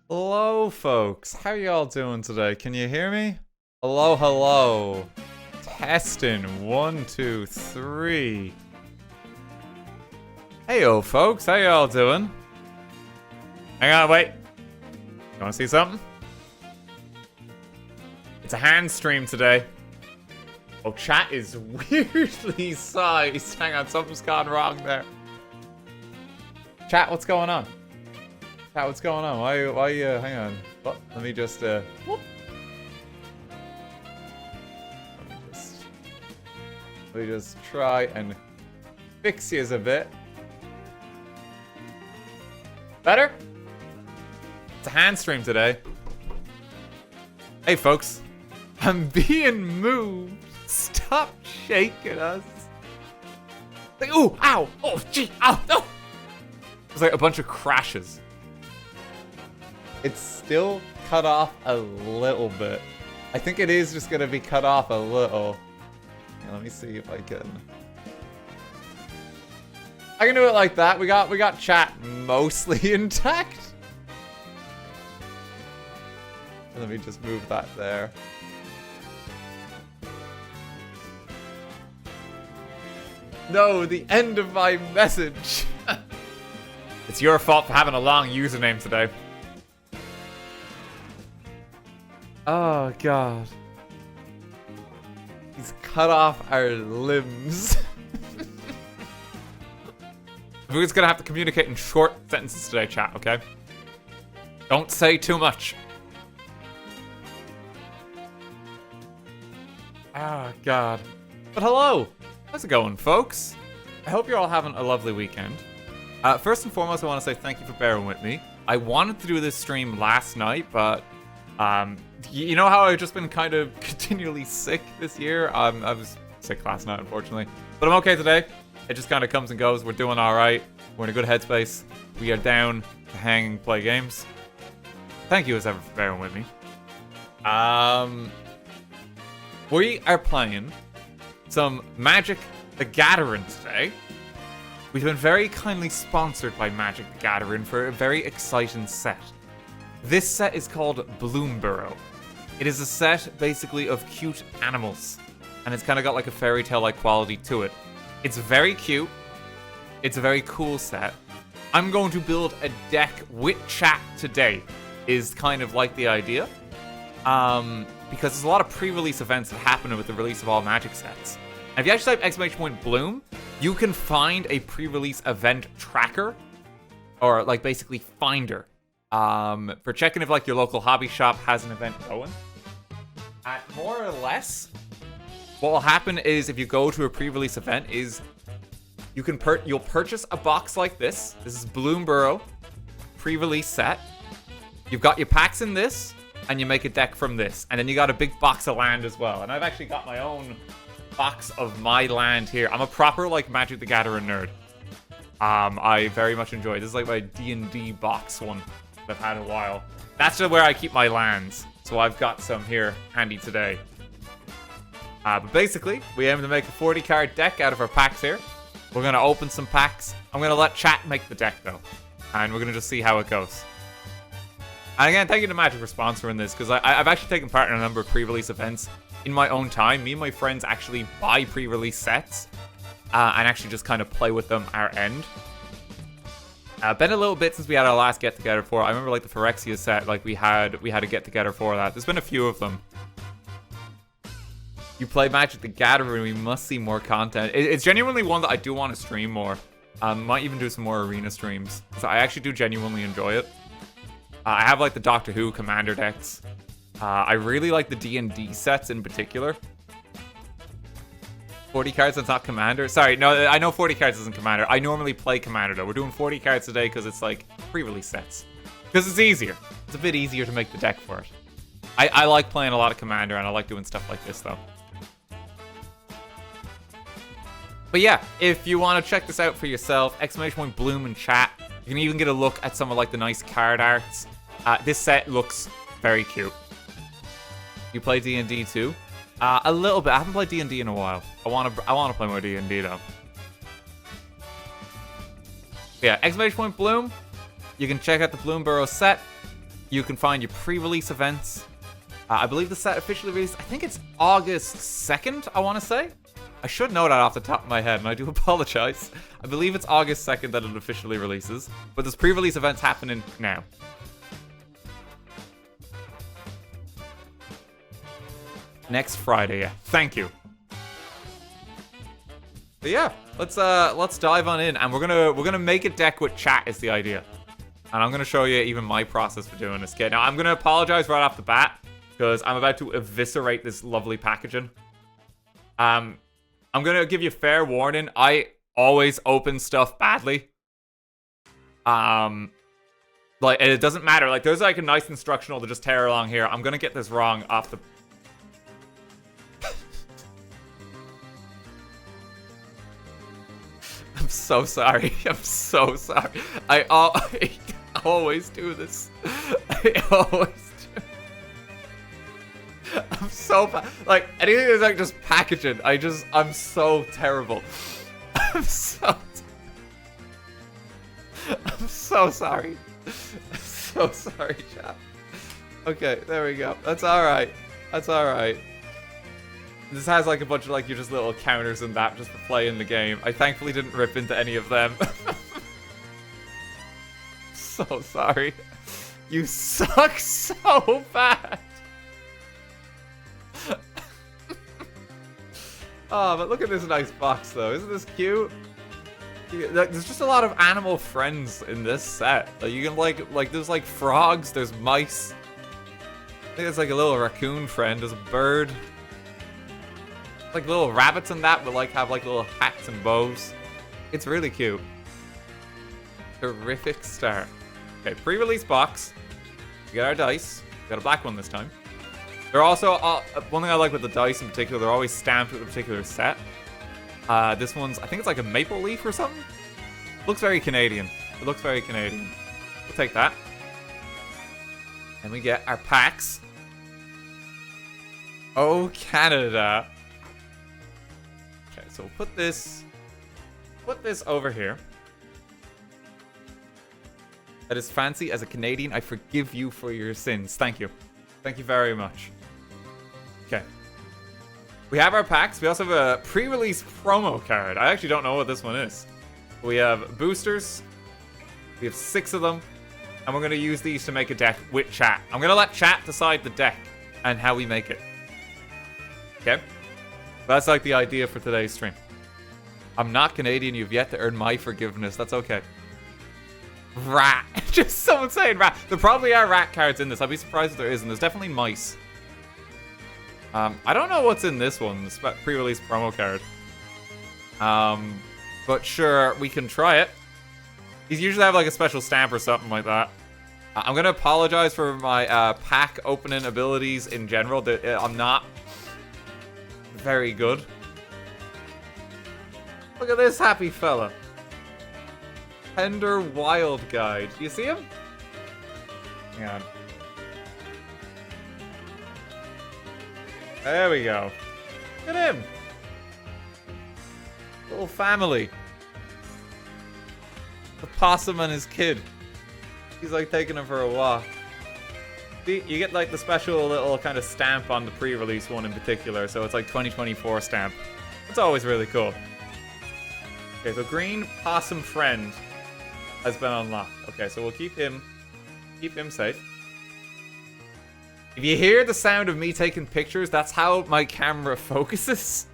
Hello, folks. How y'all doing today? Can you hear me? Hello, hello. Testing. 1, 2, 3. Heyo, folks. How y'all doing? Hang on, wait. You wanna see something? It's a hand stream today. Oh, chat is weirdly sized. Hang on, something's gone wrong there. Chat, what's going on? Chat, what's going on? Why, hang on. Oh, let me just, whoop. Let me just try and fix yous a bit. Better? It's a hand stream today. Hey, folks. I'm being moved. Stop shaking us. Like, ooh, ow, oh, gee, ow, no. It's like a bunch of crashes. It's still cut off a little bit. I think it is just gonna be cut off a little. Yeah, let me see if I can. I can do it like that. We got chat mostly intact. Let me just move that there. No, the end of my message. It's your fault for having a long username today. Oh, God. He's cut off our limbs. We're just gonna have to communicate in short sentences today, chat, okay? Don't say too much. Oh, God. But hello. How's it going, folks? I hope you're all having a lovely weekend. First and foremost, I want to say thank you for bearing with me. I wanted to do this stream last night, but you know how I've just been kind of continually sick this year? I was sick last night, unfortunately. But I'm okay today. It just kind of comes and goes. We're doing all right. We're in a good headspace. We are down to hang and play games. Thank you as ever for bearing with me. We are playing some Magic the Gathering today. We've been very kindly sponsored by Magic the Gathering for a very exciting set. This set is called Bloomborough. It is a set basically of cute animals, and it's kind of got like a fairy tale-like quality to it. It's very cute. It's a very cool set. I'm going to build a deck with chat today, is kind of like the idea. Because there's a lot of pre-release events that happen with the release of all Magic sets. And if you actually type !bloom, you can find a pre-release event tracker, or like basically finder, for checking if like your local hobby shop has an event going. And more or less, what will happen is if you go to a pre-release event is you'll purchase a box like this. This is Bloomborough pre-release set. You've got your packs in this, and you make a deck from this. And then you got a big box of land as well. And I've actually got my own box of my land here. I'm a proper, like, Magic the Gathering nerd. I very much enjoy it. This is, like, my D&D box one that I've had in a while. That's just where I keep my lands. So I've got some here handy today. But basically, we aim to make a 40-card deck out of our packs here. We're going to open some packs. I'm going to let chat make the deck, though. And we're going to just see how it goes. And again, thank you to Magic for sponsoring this, because I've actually taken part in a number of pre-release events in my own time. Me and my friends actually buy pre-release sets and actually just kind of play with them our end. Been a little bit since we had our last get-together for it. I remember like the Phyrexia set, like we had a get-together for that. There's been a few of them. You play Magic the Gathering, we must see more content. It's genuinely one that I do want to stream more. Might even do some more arena streams. So I actually do genuinely enjoy it. I have like the Doctor Who Commander decks. I really like the D&D sets in particular. 40 cards, that's not Commander. Sorry, no, I know 40 cards isn't Commander. I normally play Commander though. We're doing 40 cards today because it's like pre-release sets. Because it's easier. It's a bit easier to make the deck for it. I like playing a lot of Commander and I like doing stuff like this though. But yeah, if you want to check this out for yourself, !bloom in chat. You can even get a look at some of like the nice card arts. This set looks very cute. You play D&D too? A little bit. I haven't played D&D in a while. I want to play more D&D though. Yeah, !bloom. You can check out the Bloomborough set. you can find your pre-release events. I believe the set officially released, I think it's August 2nd, I want to say. I should know that off the top of my head, and I do apologize. I believe it's August 2nd that it officially releases. But there's pre-release events happening now. Next Friday, yeah. Thank you. But yeah, let's dive on in, and we're gonna make a deck with chat is the idea. And I'm gonna show you even my process for doing this kit. Now I'm gonna apologize right off the bat, because I'm about to eviscerate this lovely packaging. I'm gonna give you fair warning. I always open stuff badly. Like, it doesn't matter. Like, there's like a nice instructional to just tear along here. I'm gonna get this wrong off the... I'm so sorry. I'm so sorry. I always do this. I always do. I'm so bad. Like, anything that's like just packaging, I'm so terrible. I'm so sorry. I'm so sorry, chap. Okay, there we go. That's alright. That's alright. This has like a bunch of like your just little counters and that just for playing the game. I thankfully didn't rip into any of them. So sorry. You suck so bad. Oh, but look at this nice box though. Isn't this cute? There's just a lot of animal friends in this set. Like, you can like there's like frogs, there's mice. I think there's like a little raccoon friend, there's a bird. Like little rabbits and that, but like have like little hats and bows. It's really cute. Terrific start. Okay, pre-release box. We get our dice. We got a black one this time. They're also one thing I like with the dice in particular. They're always stamped with a particular set. This one's, I think it's like a maple leaf or something. Looks very Canadian. It looks very Canadian. We'll take that. And we get our packs. Oh, Canada. Okay, so we'll put this over here. That is fancy. As a Canadian, I forgive you for your sins. Thank you. Thank you very much. Okay. We have our packs. We also have a pre-release promo card. I actually don't know what this one is. We have boosters. We have 6 of them. And we're going to use these to make a deck with chat. I'm going to let chat decide the deck and how we make it. Okay? That's like the idea for today's stream. I'm not Canadian. You've yet to earn my forgiveness. That's okay. Rat. Just someone saying rat. There probably are rat cards in this. I'd be surprised if there isn't. There's definitely mice. I don't know what's in this one, the pre-release promo card. But sure, we can try it. These usually have like a special stamp or something like that. I'm gonna apologize for my pack opening abilities in general. I'm not very good. Look at this happy fella. Tender Wild Guide. Do you see him? Hang on. There we go. Look at him. Little family. The possum and his kid. He's like taking him for a walk. See, you get like the special little kind of stamp on the pre-release one in particular. So it's like 2024 stamp. It's always really cool. Okay, so green possum friend has been unlocked. Okay, so we'll keep him safe. If you hear the sound of me taking pictures, that's how my camera focuses.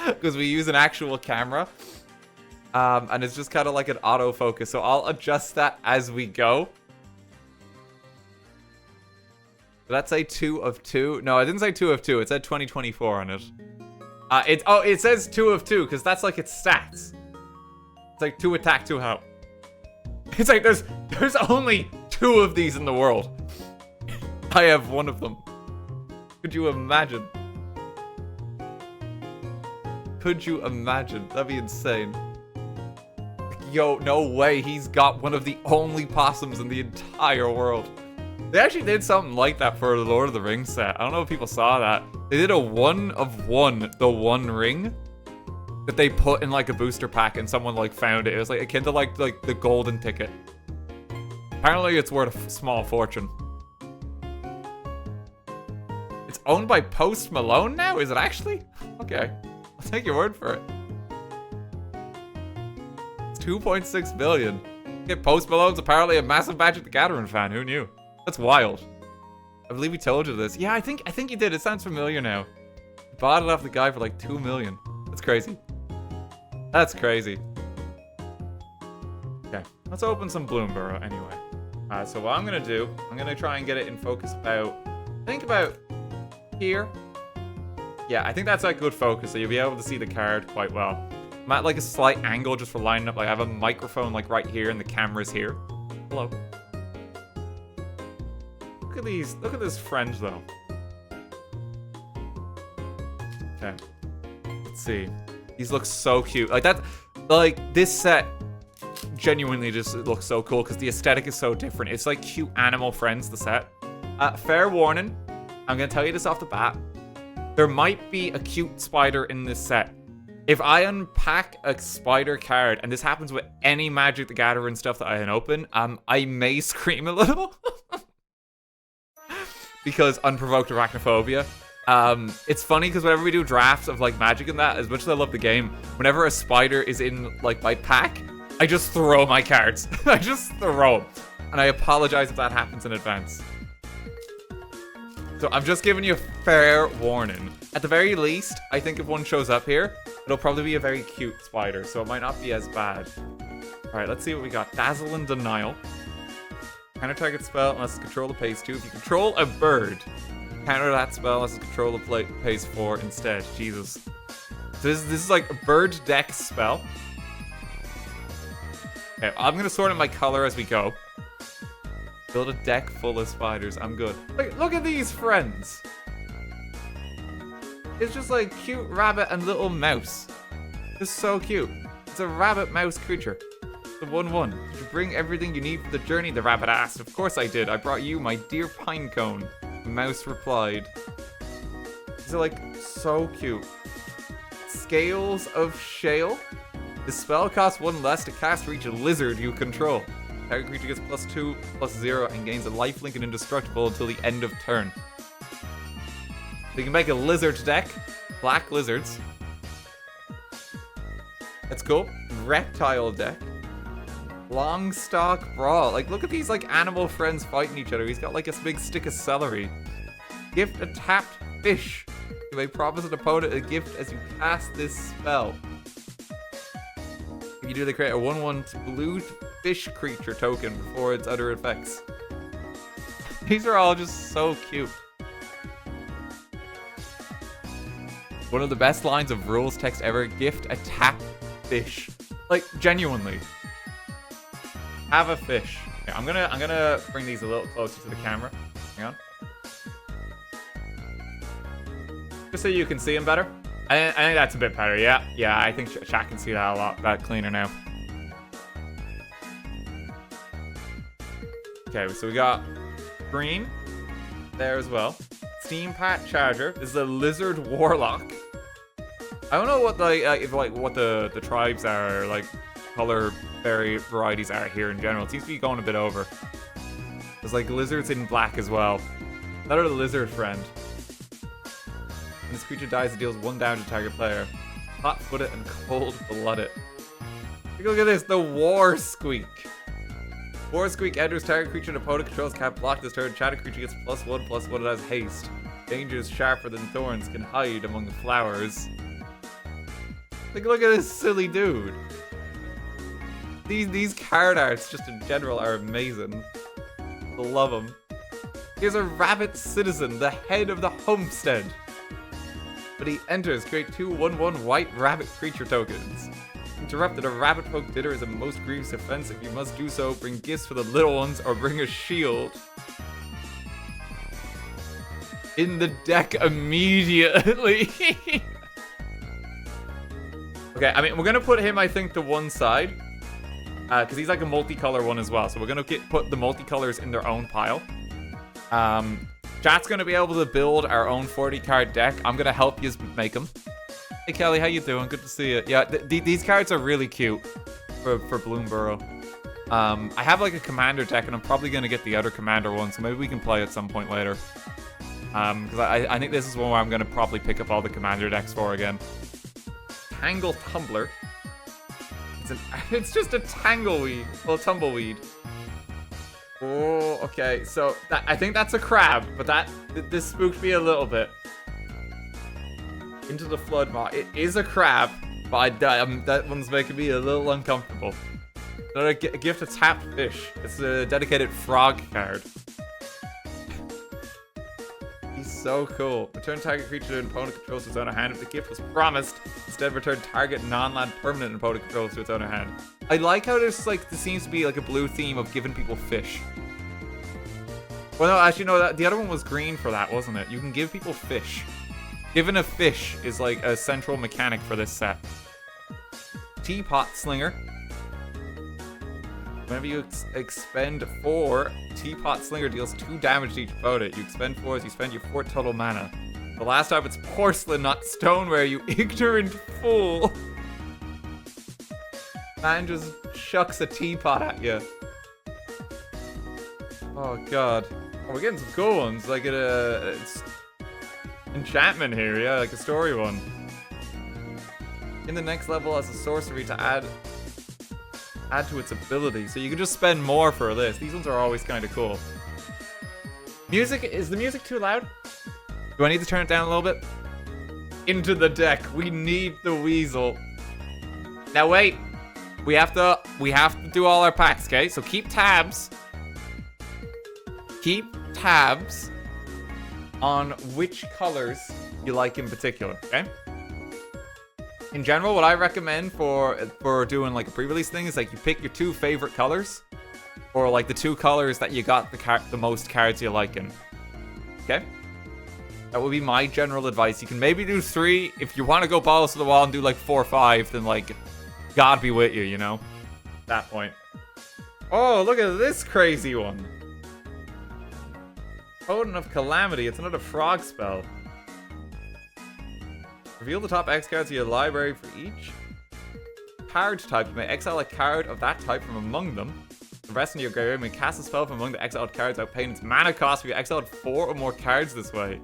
Because we use an actual camera. And it's just kind of like an autofocus. So I'll adjust that as we go. Did that say 2 of 2? No, I didn't say 2 of 2. It said 2024 on it. It says 2 of 2 because that's like its stats. It's like 2 attack, 2 help. It's like there's only 2 of these in the world. I have one of them. Could you imagine? Could you imagine? That'd be insane. Yo, no way. He's got one of the only possums in the entire world. They actually did something like that for the Lord of the Rings set. I don't know if people saw that. They did a 1 of 1, the One Ring, that they put in like a booster pack and someone like found it. It was like akin to like the golden ticket. Apparently it's worth a small fortune. It's owned by Post Malone now? Is it actually? Okay. I'll take your word for it. It's 2.6 billion. Yeah, Post Malone's apparently a massive Magic the Gathering fan. Who knew? That's wild. I believe he told you this. Yeah, I think he did. It sounds familiar now. He bought it off the guy for like 2 million. That's crazy. That's crazy. Okay, let's open some Bloomborough anyway. So what I'm gonna do, I'm gonna try and get it in focus about, I think about here. Yeah, I think that's like good focus, so you'll be able to see the card quite well. I'm at like a slight angle just for lining up. Like I have a microphone like right here and the camera's here. Hello. Look at these. Look at this friend though. Okay. Let's see. These look so cute. Like that. Like this set genuinely just looks so cool because the aesthetic is so different. It's like cute animal friends. The set. Fair warning. I'm gonna tell you this off the bat. There might be a cute spider in this set. If I unpack a spider card, and this happens with any Magic the Gathering stuff that I open, I may scream a little. Because unprovoked arachnophobia. It's funny because whenever we do drafts of like Magic and that, as much as I love the game, whenever a spider is in like my pack, I just throw my cards. I just throw them. And I apologize if that happens in advance. So I'm just giving you a fair warning. At the very least, I think if one shows up here, it'll probably be a very cute spider, so it might not be as bad. Alright, let's see what we got. Dazzle and Denial. Counter target spell unless it's control of pays 2. If you control a bird, counter that spell unless it's control of pays 4 instead. Jesus. So this is like a bird deck spell. Okay, I'm gonna sort in my color as we go. Build a deck full of spiders. I'm good. Look at these friends. It's just like cute rabbit and little mouse. It's so cute. It's a rabbit mouse creature. The 1/1. Did you bring everything you need for the journey? The rabbit asked. Of course I did. I brought you my dear pinecone. The mouse replied. These are like so cute. Scales of Shale. The spell costs 1 less to cast for each lizard you control. Target creature gets +2/+0 and gains a lifelink and indestructible until the end of turn. So you can make a lizard deck. Black lizards. Let's go. Reptile deck. Longstalk Brawl. Like, look at these, like, animal friends fighting each other. He's got, like, a big stick of celery. Gift a tapped fish. You may promise an opponent a gift as you cast this spell. If you do, they create a 1/1 blue fish creature token before its other effects. These are all just so cute. One of the best lines of rules text ever. Gift a tap fish. Like, genuinely. Have a fish. Okay, I'm gonna bring these a little closer to the camera. Hang on. Just so you can see them better. I think that's a bit better, yeah. Yeah, I think chat can see that a lot cleaner now. Okay, so we got green there as well. Steam Pat Charger. This is a Lizard Warlock. I don't know what what the tribes are, like color varieties are here in general. It seems to be going a bit over. There's like lizards in black as well. That are the lizard friend. When this creature dies, it deals 1 damage to target player. Hot-footed and cold-blooded. Look at this, the War Squeak. War Squeak enters target creature and opponent controls can't block this turn. Chatted creature gets +1/+1. It has haste. Dangers sharper than thorns can hide among the flowers. Like, look at this silly dude. These card arts just in general are amazing. Love them. Here's a rabbit citizen, the head of the homestead. But he enters, create 2 1/1 white rabbit creature tokens. Interrupted, a rabbit poke dinner is a most grievous offense. If you must do so, bring gifts for the little ones or bring a shield. In the deck immediately. Okay, I mean, we're gonna put him, I think, to one side. Because he's like a multicolor one as well. So we're gonna put the multicolors in their own pile. Chat's gonna be able to build our own 40-card deck. I'm gonna help you make them. Hey Kelly, how you doing? Good to see you. Yeah, these cards are really cute for Bloomborough. I have like a commander deck, and I'm probably going to get the other commander one, so maybe we can play at some point later. Because I think this is one where I'm going to probably pick up all the commander decks for again. Tangle Tumbler. It's just a tangleweed. Well, tumbleweed. Oh, okay. So I think that's a crab, but this spooked me a little bit. Into the Flood Maw. It is a crab, but that one's making me a little uncomfortable. Another gift of tapped fish. It's a dedicated frog card. He's so cool. Return target creature to an opponent controls to its owner hand if the gift was promised. Instead, return target non-land permanent an opponent controls to its owner hand. I like how there's like there seems to be like a blue theme of giving people fish. Well, no, actually, no. The other one was green for that, wasn't it? You can give people fish. Giving a fish is like a central mechanic for this set. Teapot Slinger. Whenever you expend 4, Teapot Slinger deals 2 damage to each opponent. You expend 4 as you spend your 4 total mana. The last time it's porcelain, not stoneware, you ignorant fool. Man just shucks a teapot at you. Oh god. Oh, we're getting some cool ones. Like it's enchantment here, yeah, like a story one. In the next level as a sorcery to add to its ability. So you can just spend more for this. These ones are always kind of cool. Music, is the music too loud? Do I need to turn it down a little bit? Into the deck. We need the weasel. Now wait. We have to do all our packs, okay? So keep tabs. Keep tabs on which colors you like in particular, okay? In general, what I recommend for doing like a pre-release thing is like you pick your 2 favorite colors, or like the 2 colors that you got the most cards you like in. Okay, that would be my general advice. You can maybe do 3 if you want to go balls to the wall and do like 4 or 5. Then like, God be with you, you know. At that point. Oh, look at this crazy one. Totem of Calamity. It's another frog spell. Reveal the top X cards of your library for each card type. You may exile a card of that type from among them. The rest in your graveyard may cast a spell from among the exiled cards without paying its mana cost if you exiled 4 or more cards this way.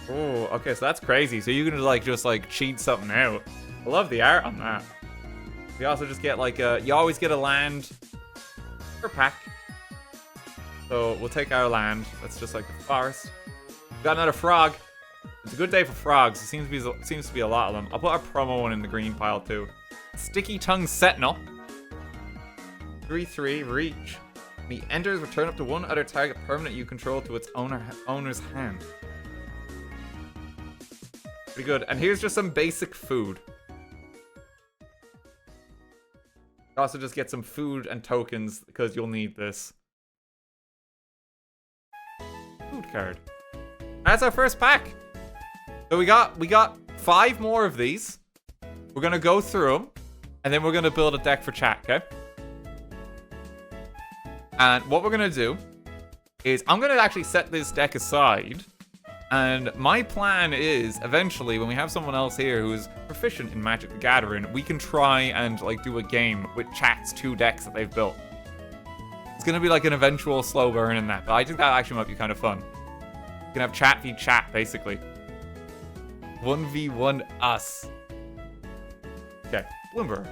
Oh, okay, so that's crazy. So you can just cheat something out. I love the art on that. We also just get like you always get a land per pack. So we'll take our land. That's just like the forest. We got another frog. It's a good day for frogs. It seems to be a lot of them. I'll put our promo one in the green pile too. Sticky Tongue Sentinel. 3/3 reach. When he enters, return up to 1 other target permanent you control to its owner's hand. Pretty good. And here's just some basic food. You also just get some food and tokens because you'll need this. Food card. That's our first pack. So we got 5 more of these. We're gonna go through them, and then we're gonna build a deck for chat, okay? And what we're gonna do is I'm gonna actually set this deck aside, and my plan is eventually when we have someone else here who is proficient in Magic the Gathering, we can try and like do a game with chat's 2 decks that they've built. It's gonna be like an eventual slow burn in that, but I think that actually might be kind of fun. You can have chat v chat basically. 1v1 us. Okay, Bloomberg.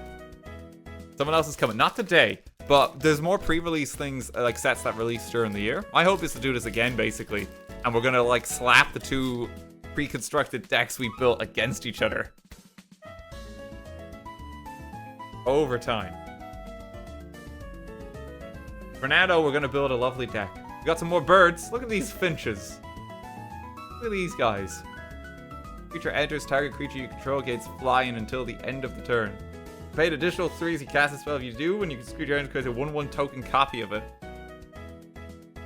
Someone else is coming. Not today, but there's more pre-release things, like sets that release during the year. My hope is to do this again, basically. And we're gonna, like, slap the 2 pre-constructed decks we built against each other. Over time. For now, though, we're gonna build a lovely deck. We got some more birds. Look at these finches. Look at these guys. Creature enters, target creature you control gains flying until the end of the turn. Pay an additional 3 as you cast a spell. If you do, when you can creature enters, create a 1/1 token copy of it.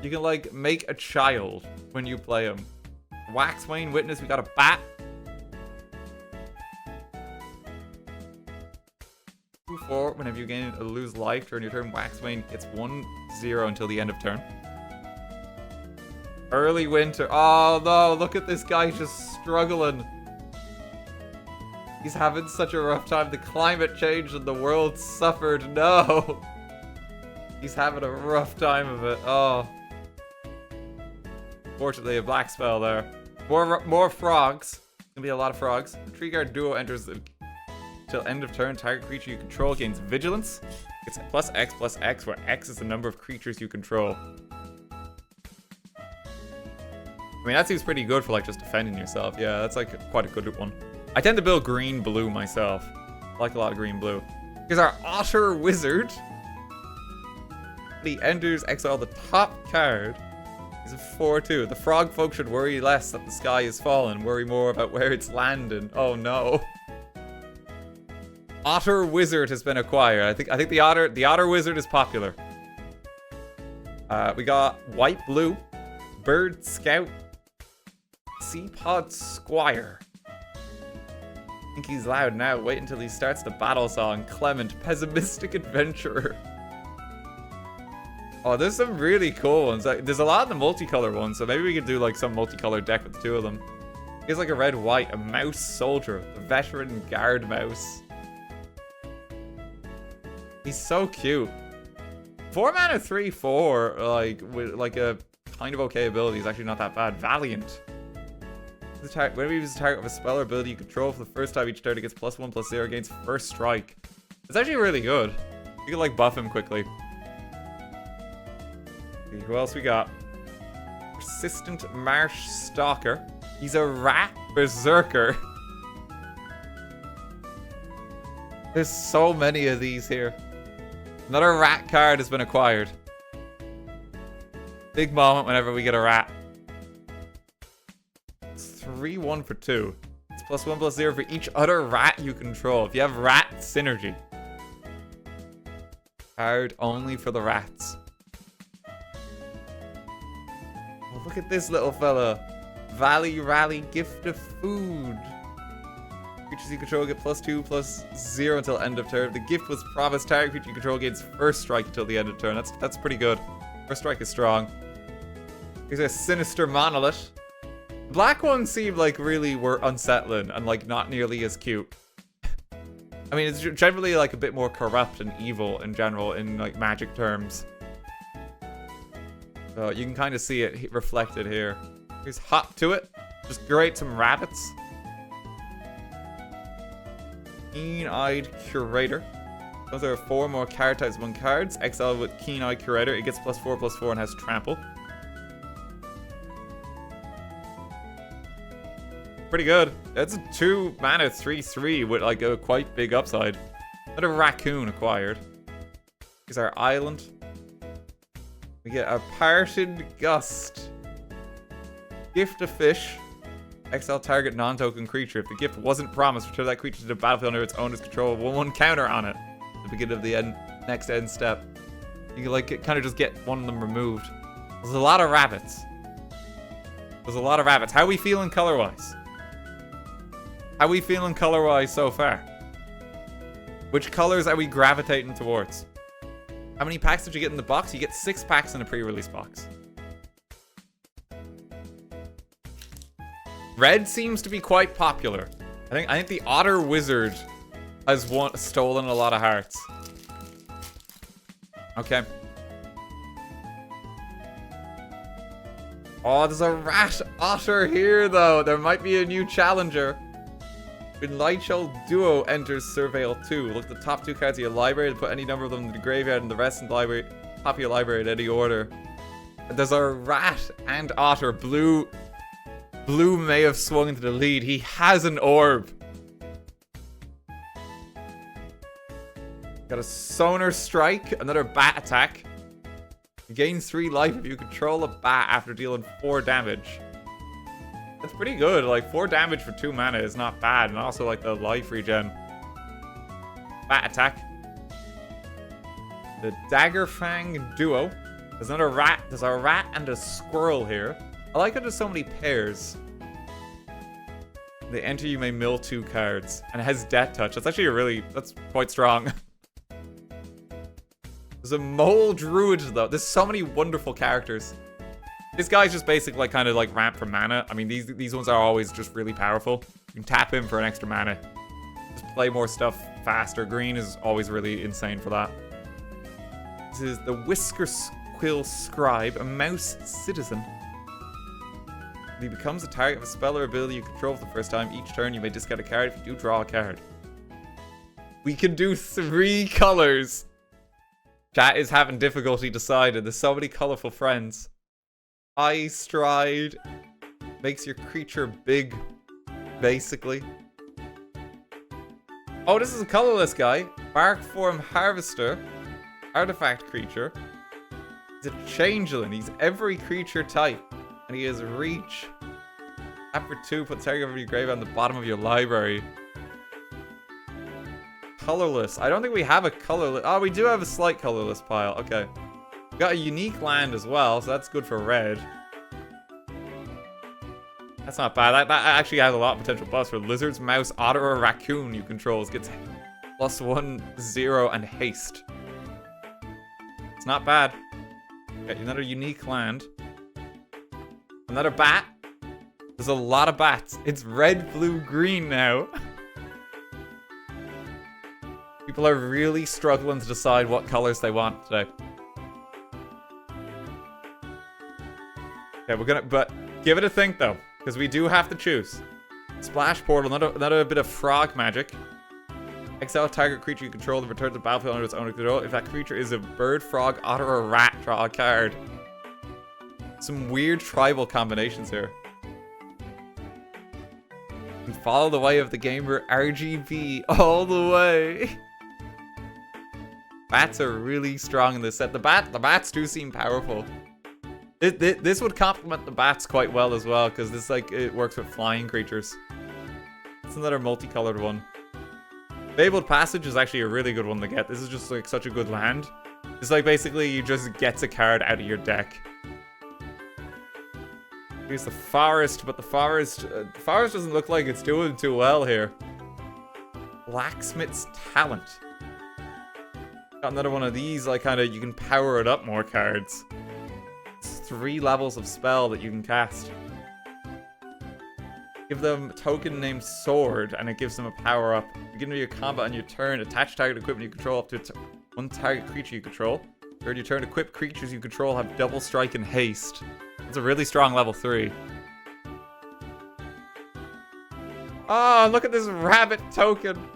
You can, like, make a child when you play him. Waxwayne Witness, we got a bat. 2/4, whenever you gain or lose life during your turn, Waxwayne gets 1/0 until the end of turn. Early winter. Oh no, look at this guy just struggling. He's having such a rough time. The climate changed and the world suffered. No. He's having a rough time of it. Oh. Fortunately, a black spell there. More frogs. Gonna be a lot of frogs. The Tree Guard duo enters till end of turn. Target creature you control gains vigilance. It's +X, where X is the number of creatures you control. I mean, that seems pretty good for like just defending yourself. Yeah, that's like quite a good one. I tend to build green-blue myself. I like a lot of green-blue. Here's our Otter Wizard. He enters, exile the top card. He's a 4/2. The frog folk should worry less that the sky is fallen, worry more about where it's landing. Oh no. Otter Wizard has been acquired. I think the Otter Wizard is popular. We got white-blue, Bird Scout, Seapod Squire. I think he's loud now. Wait until he starts the battle song. Clement, Pessimistic Adventurer. Oh, there's some really cool ones. There's a lot of the multicolor ones, so maybe we could do like some multicolored deck with the two of them. He has like a red-white, a mouse soldier, a veteran guard mouse. He's so cute. 4 mana 3/4, like with like a kind of okay ability is actually not that bad. Valiant. Whenever you use the target of a spell or ability you control for the first time each turn, it gets +1/+0 against first strike. It's actually really good. You can like buff him quickly. Okay, who else we got? Persistent Marsh Stalker. He's a rat berserker. There's so many of these here. Another rat card has been acquired. Big moment whenever we get a rat. 3/1 for 2. It's +1/+0 for each other rat you control. If you have rat synergy. Card only for the rats. Oh, look at this little fella. Valley Rally Gift of Food. Creatures you control get +2/+0 until end of turn. The gift was promised target creature you control gains first strike until the end of turn. That's pretty good. First strike is strong. Here's a Sinister Monolith. Black ones seem like really were unsettling and like not nearly as cute. I mean, it's generally like a bit more corrupt and evil in general in like Magic terms. So you can kind of see it reflected here. Here's Hop to It. Just grate some rabbits. Keen-Eyed Curator. Those are 4 more card types among cards. Exile with Keen-Eyed Curator. It gets +4/+4 and has Trample. Pretty good. That's a 2 mana 3/3 with like a quite big upside. Another raccoon acquired. Here's our island. We get a Parted Gust. Gift of Fish. Exile target non-token creature. If the gift wasn't promised, return that creature to the battlefield under its owner's control. 1/1 counter on it. At the beginning of the next end step. You can like kind of just get one of them removed. There's a lot of rabbits. There's a lot of rabbits. How are we feeling color-wise? How are we feeling color-wise so far? Which colors are we gravitating towards? How many packs did you get in the box? You get 6 packs in a pre-release box. Red seems to be quite popular. I think the Otter Wizard has stolen a lot of hearts. Okay. Oh, there's a rat otter here though. There might be a new challenger. When Lightshow Duo enters Surveil 2, look at the top 2 cards of your library to put any number of them in the graveyard and the rest in the library, top of your library in any order. There's a rat and otter. Blue may have swung into the lead. He has an orb. Got a Sonar Strike, another bat attack. You gain 3 life if you control a bat after dealing 4 damage. That's pretty good. Like 4 damage for 2 mana is not bad, and also like the life regen. Bat attack. The Daggerfang Duo. There's another rat. There's a rat and a squirrel here. I like how there's so many pairs. They enter, you may mill 2 cards. And it has Death Touch. That's actually that's quite strong. There's a Mole Druid though. There's so many wonderful characters. This guy's just basically like kind of like ramp for mana. I mean, these ones are always just really powerful. You can tap him for an extra mana. just play more stuff faster. Green is always really insane for that. This is the Whisker Quill Scribe, a mouse citizen. If he becomes a target of a spell or ability you control for the first time, each turn you may discard a card. If you do, draw a card. We can do 3 colors. Chat is having difficulty deciding. There's so many colorful friends. Eye Stride makes your creature big, basically. Oh, this is a colorless guy. Bark Form Harvester. Artifact creature. He's a changeling. He's every creature type. And he has reach. Tap for 2, put target over your grave on the bottom of your library. Colorless. I don't think we have a colorless. Oh, we do have a slight colorless pile. Okay. We got a unique land as well, so that's good for red. That's not bad. That actually has a lot of potential buffs for lizards, mouse, otter, or raccoon you control. Gets +1, 0, and haste. It's not bad. Okay, another unique land. Another bat. There's a lot of bats. It's red, blue, green now. People are really struggling to decide what colors they want today. Okay, we're gonna, but give it a think though, because we do have to choose. Splash Portal, another bit of frog magic. Exile target creature you control and return to the battlefield under its own control. If that creature is a bird, frog, otter, or rat, draw a card. Some weird tribal combinations here. We follow the way of the gamer RGB all the way. Bats are really strong in this set. The bats do seem powerful. This would complement the bats quite well as well, because this it works with flying creatures. It's another multicolored one. Fabled Passage is actually a really good one to get. This is just like such a good land. It's like basically you just get a card out of your deck. Here's the forest, but the forest doesn't look like it's doing too well here. Blacksmith's Talent. Got another one of these, like you can power it up more cards. It's 3 levels of spell that you can cast. Give them a token named Sword, and it gives them a power up. Begin your combat on your turn. Attach target equipment you control up to 1 target creature you control. During your turn, equipped creatures you control have double strike and haste. It's a really strong level 3. Oh, look at this rabbit token.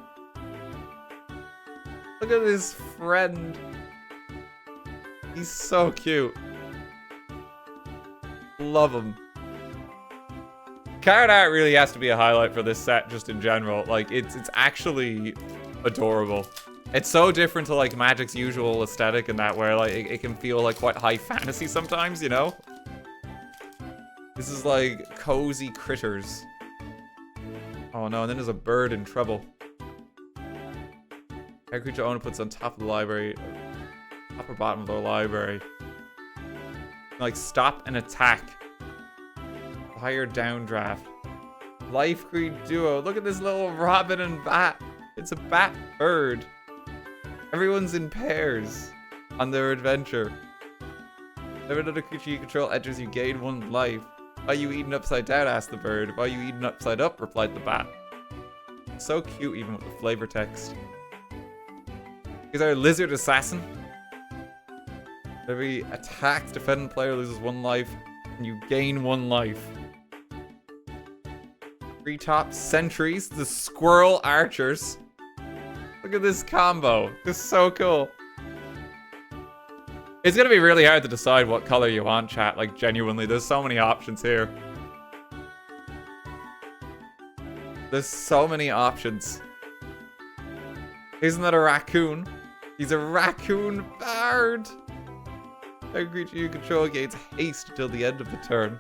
Look at his friend. He's so cute. Love him. Card art really has to be a highlight for this set, just in general. Like, it's actually adorable. It's so different to like Magic's usual aesthetic in that, where like it can feel like quite high fantasy sometimes, you know? This is like cozy critters. Oh no, and then there's a bird in trouble. Every creature owner puts on top of the library, top or bottom of their library. Like stop and attack. Higher downdraft. Life Creed Duo. Look at this little robin and bat. It's a bat bird. Everyone's in pairs on their adventure. Whenever another creature you control enters, you gain 1 life. Are you eaten upside down? Asked the bird. Are you eaten upside up? Replied the bat. It's so cute, even with the flavor text. Here's our lizard assassin. Every attacked defendant player loses 1 life, and you gain 1 life. Treetop sentries, the squirrel archers. Look at this combo. This is so cool. It's gonna be really hard to decide what color you want, chat. Like, genuinely, there's so many options here. There's so many options. Here's another raccoon. He's a raccoon bard. Every creature you control gains haste until the end of the turn.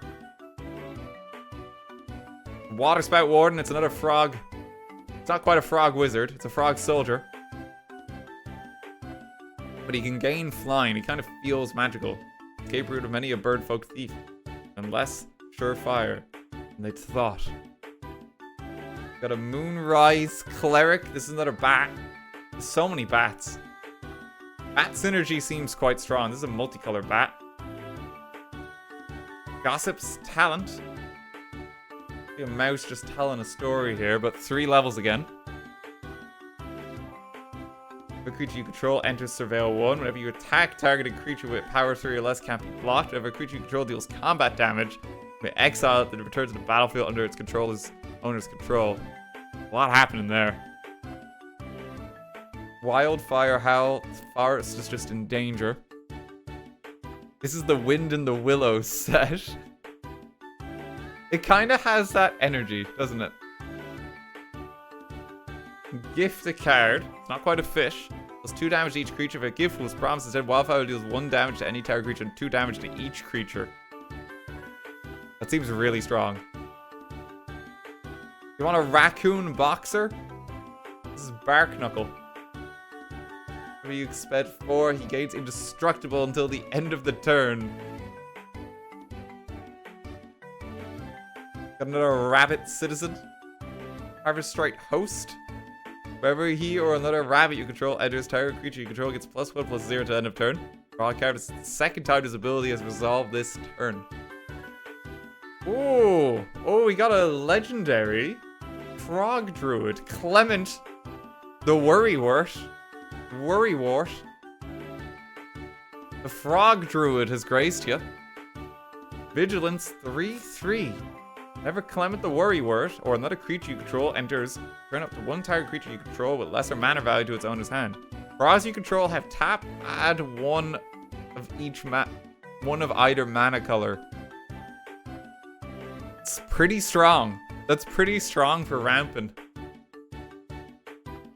Water Spout Warden, it's another frog. It's not quite a frog wizard, it's a frog soldier. But he can gain flying, he kind of feels magical. Escape route of many a birdfolk thief. And less surefire than they'd thought. Got a Moonrise Cleric, this is another bat. There's so many bats. Bat synergy seems quite strong. This is a multicolored bat. Gossip's Talent. A mouse just telling a story here, but 3 levels again. If a creature you control enters Surveil 1, whenever you attack targeted creature with power 3 or less can't be blocked. Whenever a creature you control deals combat damage, you may exile it, then it returns to the battlefield under its owner's control. A lot happening there. Wildfire Howl. The forest is just in danger. This is the Wind and the Willow set. It kind of has that energy, doesn't it? Gift a card. It's not quite a fish. Does 2 damage to each creature. If a gift was promised, instead Wildfire deals 1 damage to any target creature and 2 damage to each creature. That seems really strong. You want a Raccoon Boxer? This is Bark Knuckle. What do you expect for? He gains indestructible until the end of the turn. Got another Rabbit Citizen. Harvest Strike Host. Wherever he or another rabbit you control enters, target creature you control gets +1/+0 to end of turn. Draw a card. It's the second time his ability has resolved this turn. Oh, we got a legendary Frog Druid, Clement the Worrywart. The Frog Druid has graced you. Vigilance 3/3. Whenever Clement the Worrywart or another creature you control enters, turn up to 1 target creature you control with lesser mana value to its owner's hand. Frogs you control have tap, add one of either mana color. It's pretty strong. That's pretty strong for rampant.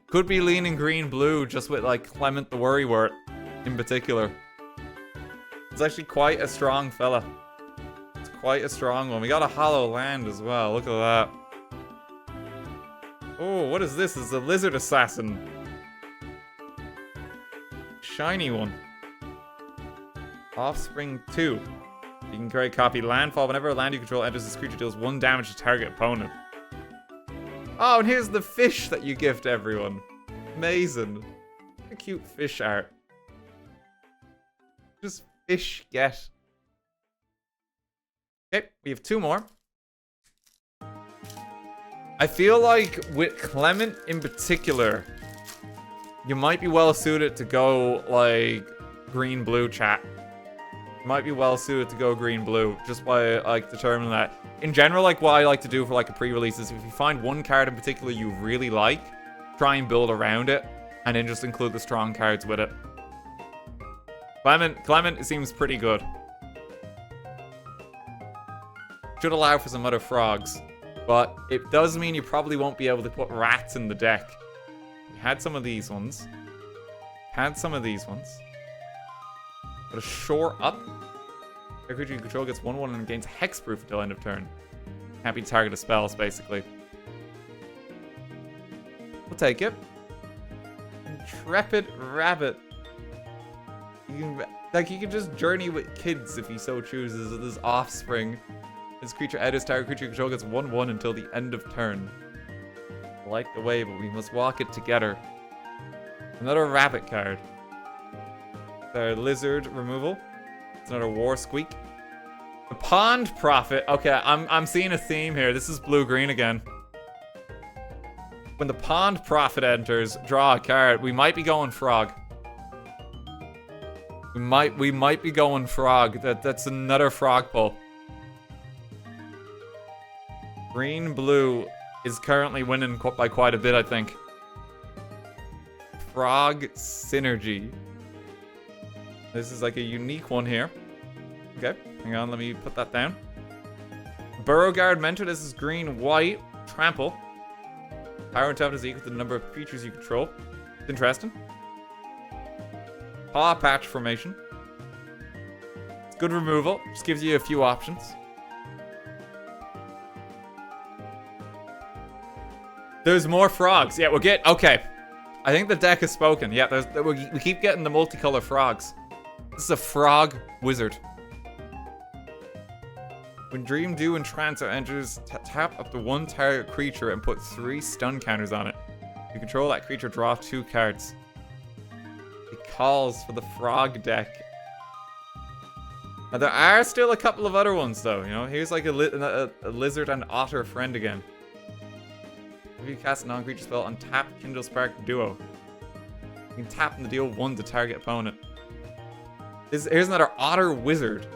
Could be leaning green-blue just with like Clement the Worrywart in particular. It's actually quite a strong fella. Quite a strong one. We got a Hollow Land as well. Look at that. Oh, what is this? It's a Lizard Assassin. Shiny one. Offspring 2. You can create copy Landfall. Whenever a land you control enters, this creature deals 1 damage to target opponent. Oh, and here's the fish that you gift everyone. Amazing. A cute fish art. Just fish get. Okay, we have 2 more. I feel like with Clement in particular, you might be well suited to go like green-blue chat. You might be well suited to go green-blue just by like determining that. In general, like what I like to do for like a pre-release is if you find one card in particular you really like, try and build around it, and then just include the strong cards with it. Clement, it seems pretty good. Should allow for some other frogs, but it does mean you probably won't be able to put rats in the deck. We had some of these ones. But a Shore Up. Every creature you control gets 1/1 and gains Hexproof until end of turn. Can't be targeted spells, basically. We'll take it. Intrepid Rabbit. You can just journey with kids if he so chooses with his offspring. This creature enters, target creature you control gets 1/1 until the end of turn. I like the way, but we must walk it together. Another rabbit card. Their lizard removal. It's another War Squeak. The Pond Prophet. Okay, I'm seeing a theme here. This is blue-green again. When the Pond Prophet enters, draw a card. We might be going frog. We might be going frog. That's another frog pull. Green-blue is currently winning by quite a bit, I think. Frog Synergy. This is like a unique one here. Okay, hang on, let me put that down. Burrowguard Mentor, this is green-white. Trample. Power and toughness is equal to the number of creatures you control. It's interesting. Paw Patch Formation. It's good removal. Just gives you a few options. There's more frogs. Yeah, we'll get... Okay. I think the deck has spoken. Yeah, we keep getting the multicolor frogs. This is a frog wizard. When Dream Dew and Trancer enters, tap up to 1 target creature and put 3 stun counters on it. You control that creature, draw 2 cards. It calls for the frog deck. Now, there are still a couple of other ones, though. You know, here's like a lizard and otter friend again. If you cast a non-creature spell, untap Kindle Spark Duo. You can tap them to deal 1 to target opponent. Here's another Otter Wizard.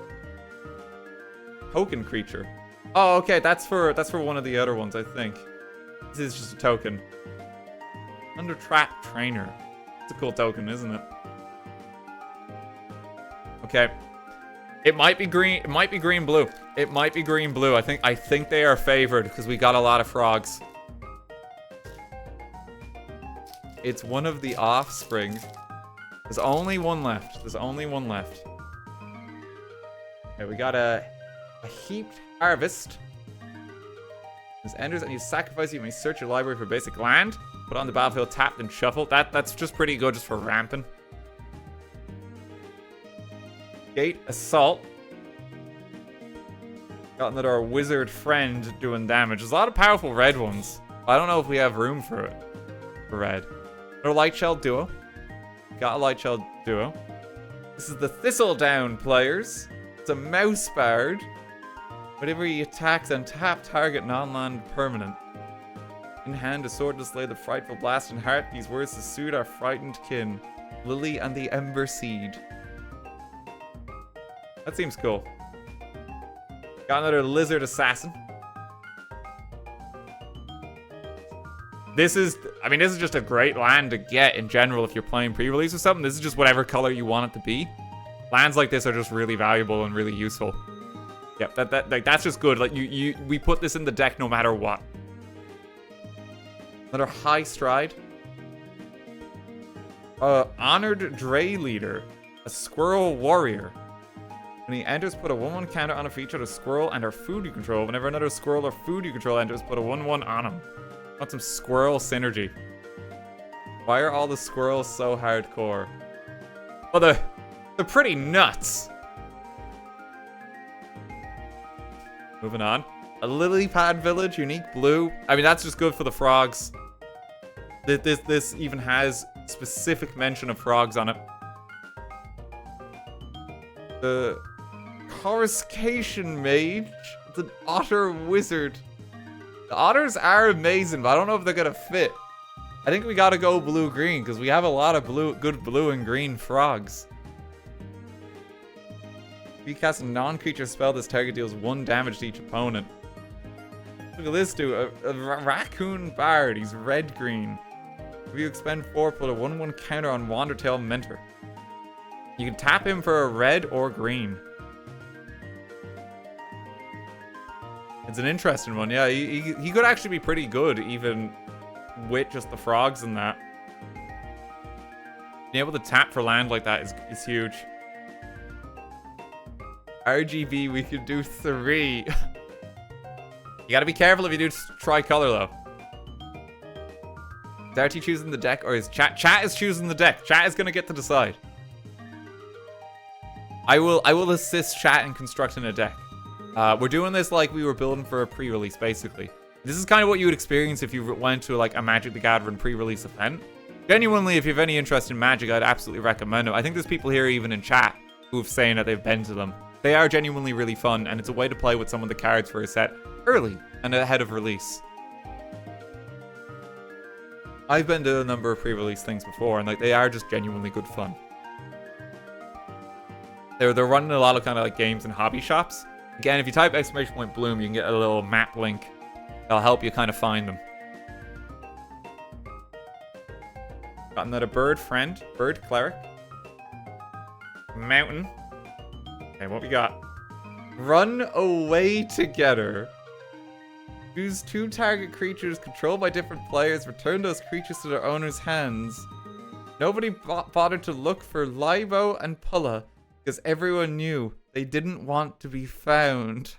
Token creature. Oh, okay, that's for one of the other ones, I think. This is just a token. Under Trap Trainer. It's a cool token, isn't it? Okay. It might be green. It might be green-blue. It might be green-blue. I think they are favored because we got a lot of frogs. It's one of the offspring. There's only one left. There's only one left. Okay, we got a heaped harvest. This enters and you sacrifice. You may search your library for basic land. Put on the battlefield, tapped and shuffled. That's just pretty good just for ramping. Gate Assault. Got another wizard friend doing damage. There's a lot of powerful red ones. I don't know if we have room for it. For red. Another Light Shell Duo. Got a Light Shell Duo. This is the Thistledown players. It's a Mouse Bard. Whenever he attacks, untap target non-land permanent. In hand, a sword to slay the frightful blast and heart. These words to soothe our frightened kin. Lily and the Ember Seed. That seems cool. Got another Lizard Assassin. This is just a great land to get in general if you're playing pre-release or something. This is just whatever color you want it to be. Lands like this are just really valuable and really useful. Yep, that's just good. Like we put this in the deck no matter what. Another High Stride. Honored Dray Leader. A Squirrel Warrior. When he enters, put a 1/1 counter on a feature of a squirrel and or food you control. Whenever another squirrel or food you control enters, put a 1/1 on him. Want some squirrel synergy. Why are all the squirrels so hardcore? Well, they're pretty nuts. Moving on. A lily pad village, unique blue. I mean, that's just good for the frogs. This even has specific mention of frogs on it. The Coruscation Mage. It's an otter wizard. The otters are amazing, but I don't know if they're gonna fit. I think we gotta go blue-green, because we have a lot of good blue and green frogs. If you cast a non-creature spell, this target deals 1 damage to each opponent. Look at this dude, a raccoon bard. He's red-green. If you expend 4, put a 1/1 counter on Wandertail Mentor. You can tap him for a red or green. It's an interesting one, yeah. He could actually be pretty good, even with just the frogs and that. Being able to tap for land like that is huge. RGB, we could do 3. You gotta be careful if you do tricolor, though. Is RT choosing the deck, or is chat? Chat is choosing the deck. Chat is gonna get to decide. I will assist chat in constructing a deck. We're doing this like we were building for a pre-release, basically. This is kind of what you would experience if you went to like a Magic the Gathering pre-release event. Genuinely, if you have any interest in Magic, I'd absolutely recommend it. I think there's people here even in chat who've saying that they've been to them. They are genuinely really fun, and it's a way to play with some of the cards for a set early and ahead of release. I've been to a number of pre-release things before, and like they are just genuinely good fun. They're running a lot of kind of like games and hobby shops. Again, if you type !Bloom, you can get a little map link. That'll help you kind of find them. Got another bird friend, bird cleric. Mountain. Okay, what we got? Run away together. Choose 2 target creatures controlled by different players. Return those creatures to their owner's hands. Nobody bothered to look for Libo and Pulla because everyone knew they didn't want to be found.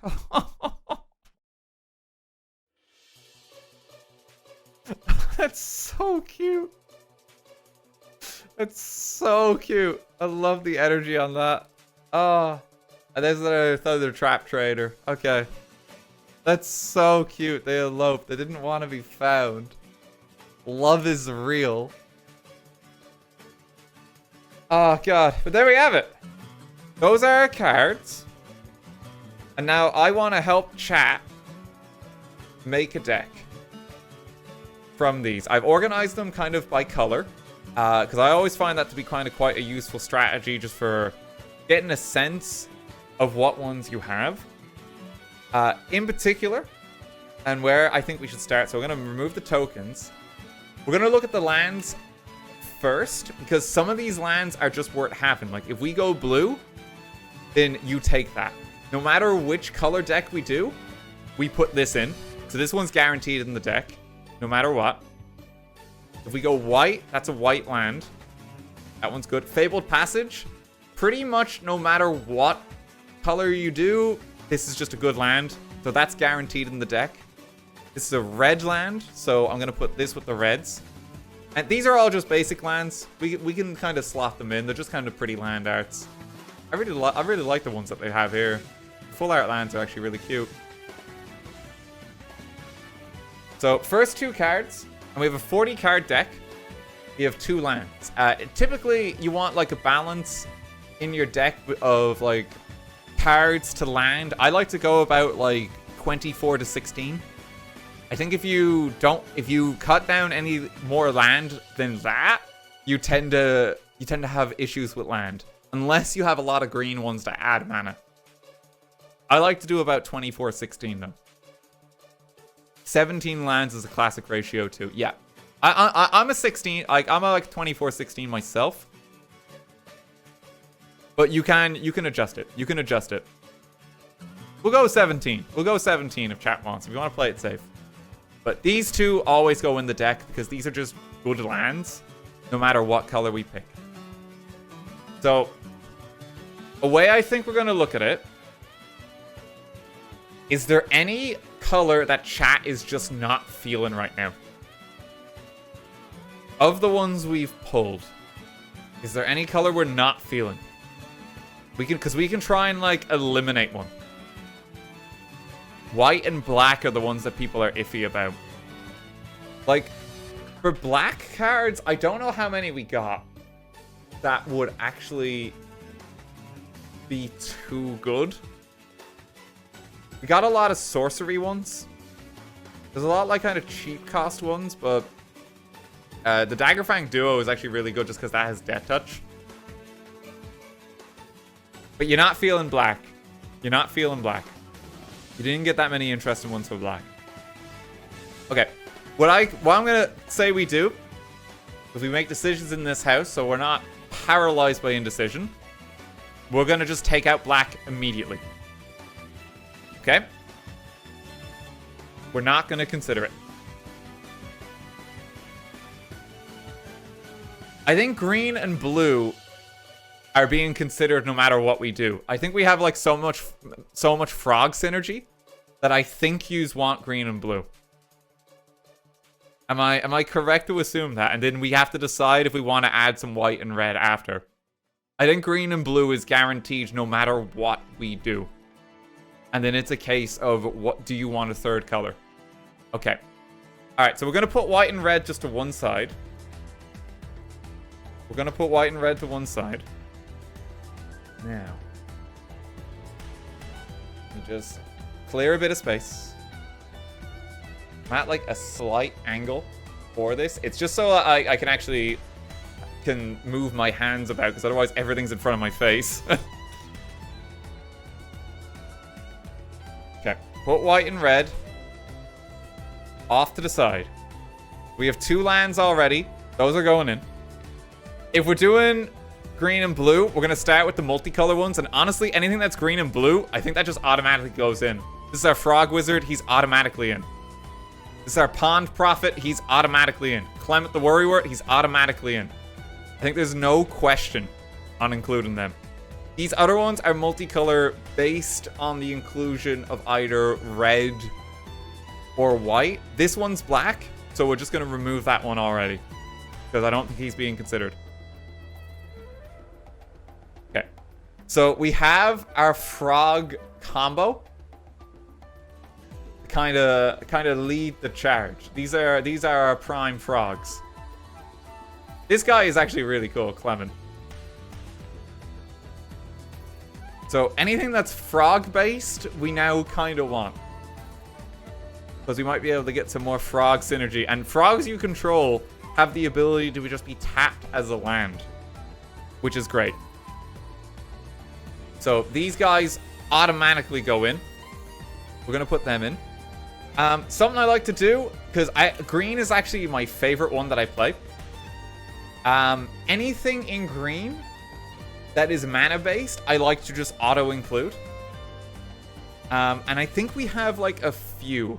That's so cute. That's so cute. I love the energy on that. Oh, and there's another trap trader. Okay. That's so cute. They eloped. They didn't want to be found. Love is real. Oh, God. But there we have it. Those are our cards. And now I want to help chat make a deck from these. I've organized them kind of by color. Because I always find that to be kind of quite a useful strategy just for getting a sense of what ones you have. In particular, and where I think we should start. So we're going to remove the tokens. We're going to look at the lands first, because some of these lands are just worth having. Like, if we go blue, then you take that. No matter which color deck we do, we put this in. So this one's guaranteed in the deck, no matter what. If we go white, that's a white land. That one's good. Fabled Passage, pretty much no matter what color you do, this is just a good land. So that's guaranteed in the deck. This is a red land, so I'm going to put this with the reds. And these are all just basic lands. We can kind of slot them in. They're just kind of pretty land arts. I really like the ones that they have here. Full art lands are actually really cute. So first 2 cards, and we have a 40 card deck. We have 2 lands. Typically, you want like a balance in your deck of like cards to land. I like to go about like 24 to 16. I think if you cut down any more land than that, you tend to have issues with land. Unless you have a lot of green ones to add mana. I like to do about 24-16 though. 17 lands is a classic ratio too. Yeah. I'm a 16, I'm a like 24-16 myself. But you can adjust it. You can adjust it. We'll go 17. We'll go 17 if chat wants, if you want to play it safe. But these 2 always go in the deck because these are just good lands, no matter what color we pick. So, a way I think we're going to look at it, is there any color that chat is just not feeling right now? Of the ones we've pulled, is there any color we're not feeling? Because we can try and like eliminate one. White and black are the ones that people are iffy about. Like, for black cards, I don't know how many we got that would actually be too good. We got a lot of sorcery ones. There's a lot like kind of cheap cost ones, but the Daggerfang Duo is actually really good just because that has Death Touch. But you're not feeling black. You're not feeling black. You didn't get that many interesting ones for black. Okay. What I'm gonna say we do is we make decisions in this house, so we're not paralyzed by indecision. We're gonna just take out black immediately. Okay? We're not gonna consider it. I think green and blue are being considered no matter what we do. I think we have like so much frog synergy that I think yous want green and blue. Am I correct to assume that? And then we have to decide if we want to add some white and red after. I think green and blue is guaranteed no matter what we do. And then it's a case of what do you want a third color? Okay. Alright, so we're going to put white and red just to one side. We're going to put white and red to one side. Now. Let me just clear a bit of space. I'm at like a slight angle for this. It's just so I can actually move my hands about, because otherwise everything's in front of my face. Okay, put white and red off to the side. We have 2 lands already. Those are going in. If we're doing green and blue, we're going to start with the multicolor ones. And honestly, anything that's green and blue, I think that just automatically goes in. This is our Frog Wizard. He's automatically in. This is our Pond Prophet. He's automatically in. Clement the Worrywart. He's automatically in. I think there's no question on including them. These other ones are multicolor based on the inclusion of either red or white. This one's black, so we're just going to remove that one already, because I don't think he's being considered. Okay. So we have our frog combo. Kind of lead the charge. These are our prime frogs. This guy is actually really cool, Clement. So anything that's frog based, we now kind of want, because we might be able to get some more frog synergy. And frogs you control have the ability to just be tapped as a land, which is great. So these guys automatically go in. We're going to put them in. Something I like to do, because green is actually my favorite one that I play. Anything in green that is mana-based, I like to just auto-include. And I think we have, like, a few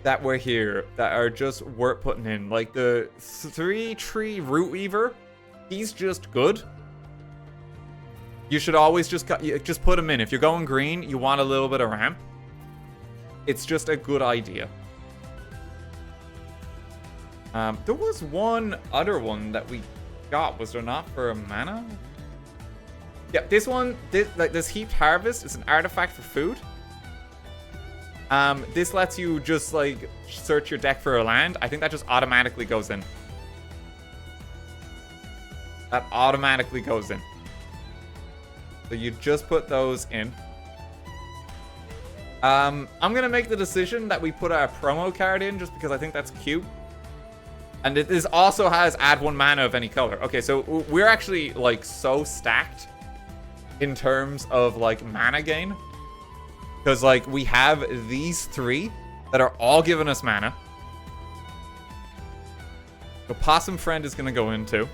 that were here that are just worth putting in. Like, the 3-tree Root Weaver, he's just good. You should always just put him in. If you're going green, you want a little bit of ramp. It's just a good idea. There was one other one that we got. Was there not for a mana? Yeah, this one, this Heaped Harvest is an artifact for food. This lets you just, like, search your deck for a land. I think that just automatically goes in. That automatically goes in. So you just put those in. I'm gonna make the decision that we put our promo card in just because I think that's cute. And this also has add 1 mana of any color. Okay, so we're actually, like, so stacked in terms of, like, mana gain. Because, like, we have these 3 that are all giving us mana. The Possum Friend is gonna go in too.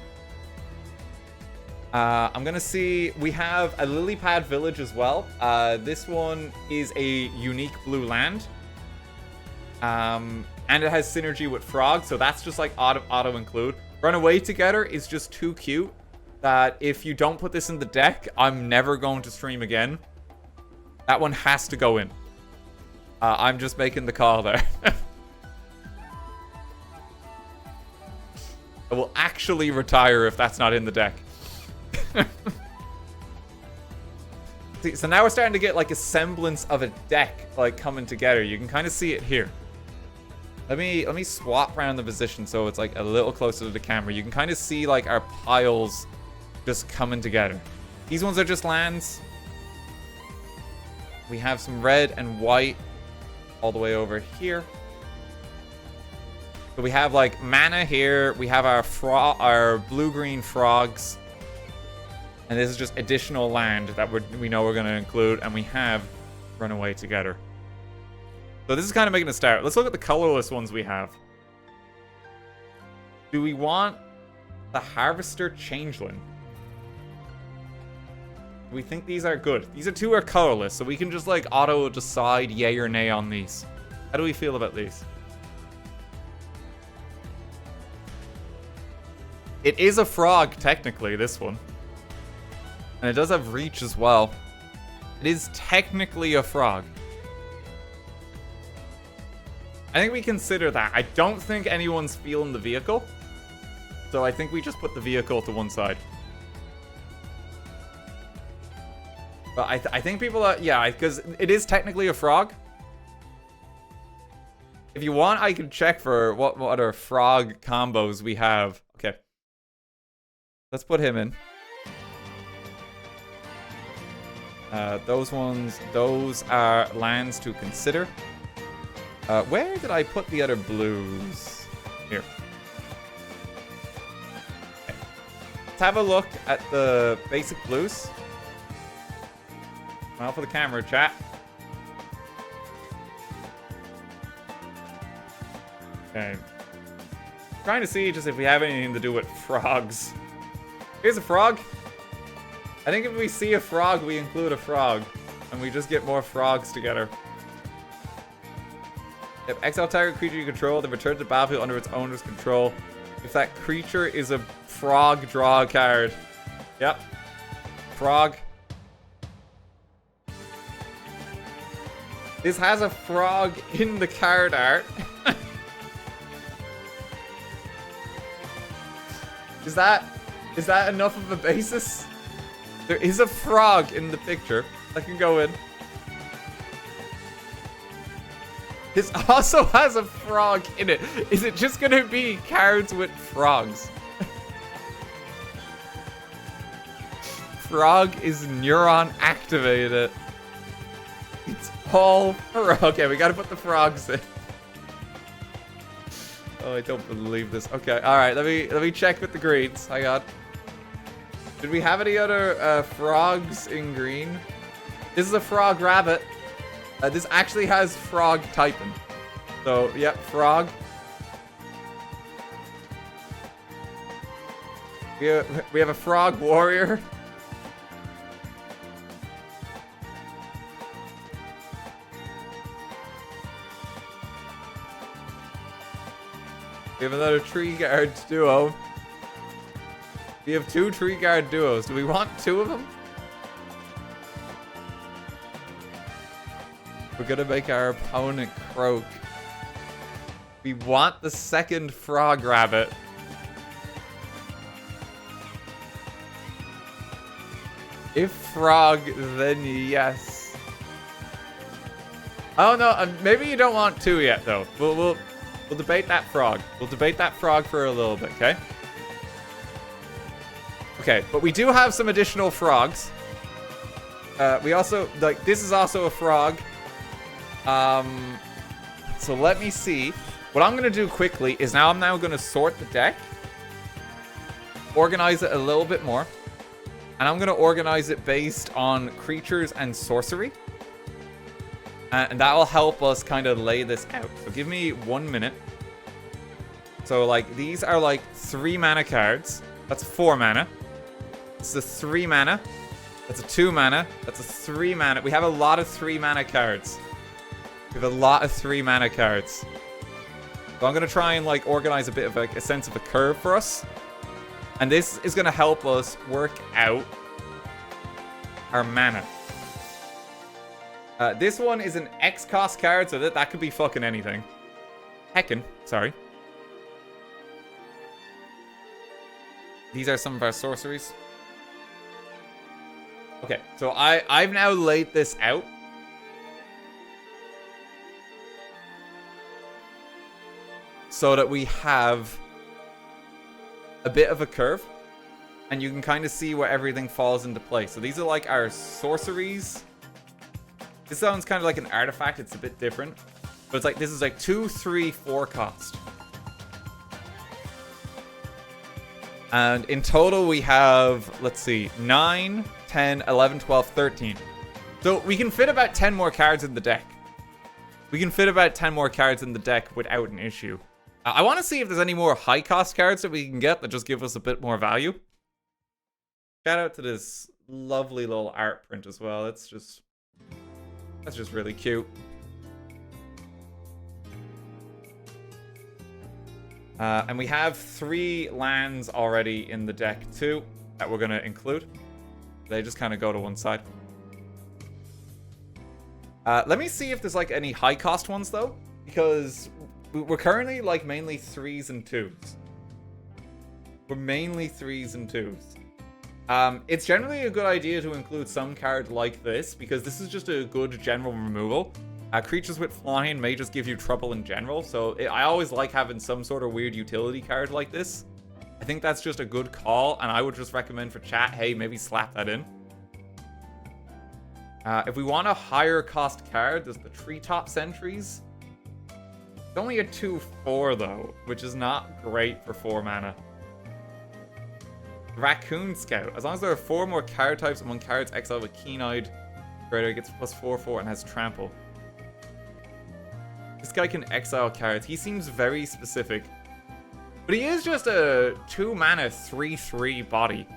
I'm gonna see, we have a Lily Pad Village as well. This one is a unique blue land. And it has synergy with Frog, so that's just like auto-include. Run Away Together is just too cute that if you don't put this in the deck, I'm never going to stream again. That one has to go in. I'm just making the call there. I will actually retire if that's not in the deck. See, so now we're starting to get like a semblance of a deck like coming together. You can kind of see it here. Let me swap around the position so it's like a little closer to the camera. You can kind of see like our piles just coming together. These ones are just lands. We have some red and white all the way over here. So we have like mana here. We have our blue-green frogs. And this is just additional land that we know we're going to include. And we have Run Away Together. So this is kind of making a start. Let's look at the colorless ones we have. Do we want the Harvester Changeling? We think these are good. These two are colorless, so we can just like auto decide yay or nay on these. How do we feel about these? It is a frog, technically, this one. And it does have reach as well. It is technically a frog. I think we consider that. I don't think anyone's feeling the vehicle. So I think we just put the vehicle to one side. But I think people are... Yeah, because it is technically a frog. If you want, I can check for what other frog combos we have. Okay. Let's put him in. Those are lands to consider. Where did I put the other blues? Here. Okay. Let's have a look at the basic blues. Smile for the camera, chat. Okay. Trying to see just if we have anything to do with frogs. Here's a frog. I think if we see a frog, we include a frog. And we just get more frogs together. If exile target creature you control, then return to the battlefield under its owner's control. If that creature is a frog, draw a card. Yep. Frog. This has a frog in the card art. Is that enough of a basis? There is a frog in the picture that can go in. This also has a frog in it. Is it just gonna be cards with frogs? Frog is neuron activated. It's all frog. Okay, we gotta put the frogs in. Oh, I don't believe this. Okay, alright, let me check with the greens. Hang on. Did we have any other frogs in green? This is a frog rabbit. This actually has frog typing. So, yep, frog. We have a frog warrior. We have another tree guard duo. We have 2 tree guard duos. Do we want 2 of them? We're gonna make our opponent croak. We want the second frog rabbit. If frog, then yes. Oh no, maybe you don't want 2 yet though. We'll debate that frog. We'll debate that frog for a little bit, okay? Okay, but we do have some additional frogs. We also, like, this is also a frog. So let me see. What I'm gonna do quickly is I'm now gonna sort the deck. Organize it a little bit more. And I'm gonna organize it based on creatures and sorcery. And that will help us kind of lay this out. So give me 1 minute. So, like, these are, like, 3 mana cards. That's 4 mana. It's a 3 mana. That's a 2 mana. That's a 3 mana. We have a lot of 3 mana cards. We have a lot of 3 mana cards. So I'm going to try and, like, organize a bit of a sense of a curve for us. And this is going to help us work out our mana. This one is an X cost card, so that could be fucking anything. Heckin', sorry. These are some of our sorceries. Okay, so I've now laid this out. So that we have a bit of a curve. And you can kind of see where everything falls into place. So these are like our sorceries. This sounds kind of like an artifact. It's a bit different. But it's like, this is like 2, 3, 4 cost. And in total, we have, let's see, 9, 10, 11, 12, 13. So we can fit about 10 more cards in the deck. We can fit about 10 more cards in the deck without an issue. I want to see if there's any more high cost cards that we can get that just give us a bit more value. Shout out to this lovely little art print as well. That's just really cute. And we have 3 lands already in the deck too that we're going to include. They just kind of go to one side. Let me see if there's like any high cost ones though, because we're currently like mainly 3s and 2s. We're mainly 3s and 2s. It's generally a good idea to include some card like this, because this is just a good general removal. Creatures with flying may just give you trouble in general, so I always like having some sort of weird utility card like this. I think that's just a good call, and I would just recommend for chat, hey, maybe slap that in. If we want a higher cost card, there's the Treetop Sentries. It's only a 2/4 though, which is not great for 4 mana. Raccoon Scout. As long as there are 4 more card types among cards exiled with Keen-Eyed, Creator gets +4/4 and has Trample. This guy can exile cards. He seems very specific. But he is just a 2 mana 3/3 body.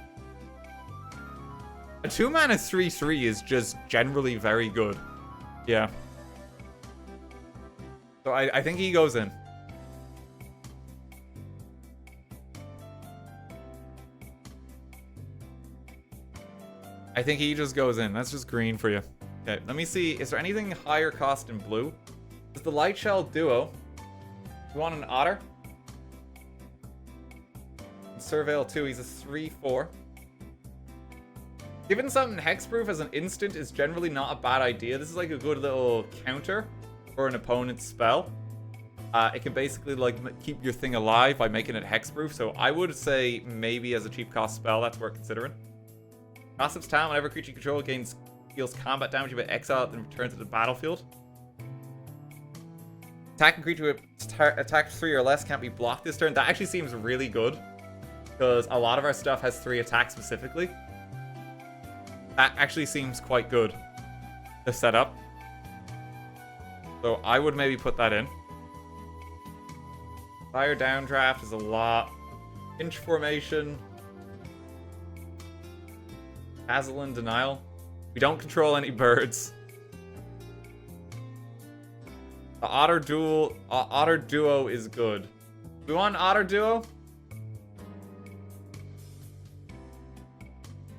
A 2 mana 3/3 is just generally very good. Yeah. So I think he goes in. I think he just goes in. That's just green for you. Okay, let me see. Is there anything higher cost in blue? Is the Light Shell Duo. You want an Otter? Surveil 2, he's a 3/4. Giving something hexproof as an instant is generally not a bad idea. This is like a good little counter for an opponent's spell. It can basically like keep your thing alive by making it hexproof. So I would say maybe as a cheap cost spell, that's worth considering. Gossip's Town, whenever creature you control deals combat damage, you may exile it and return to the battlefield. Attacking creature with attack 3 or less can't be blocked this turn. That actually seems really good. Because a lot of our stuff has 3 attacks specifically. That actually seems quite good to set up. So I would maybe put that in. Fire downdraft is a lot. Inch formation. Hazelin denial. We don't control any birds. The Otter Duo is good. We want Otter Duo?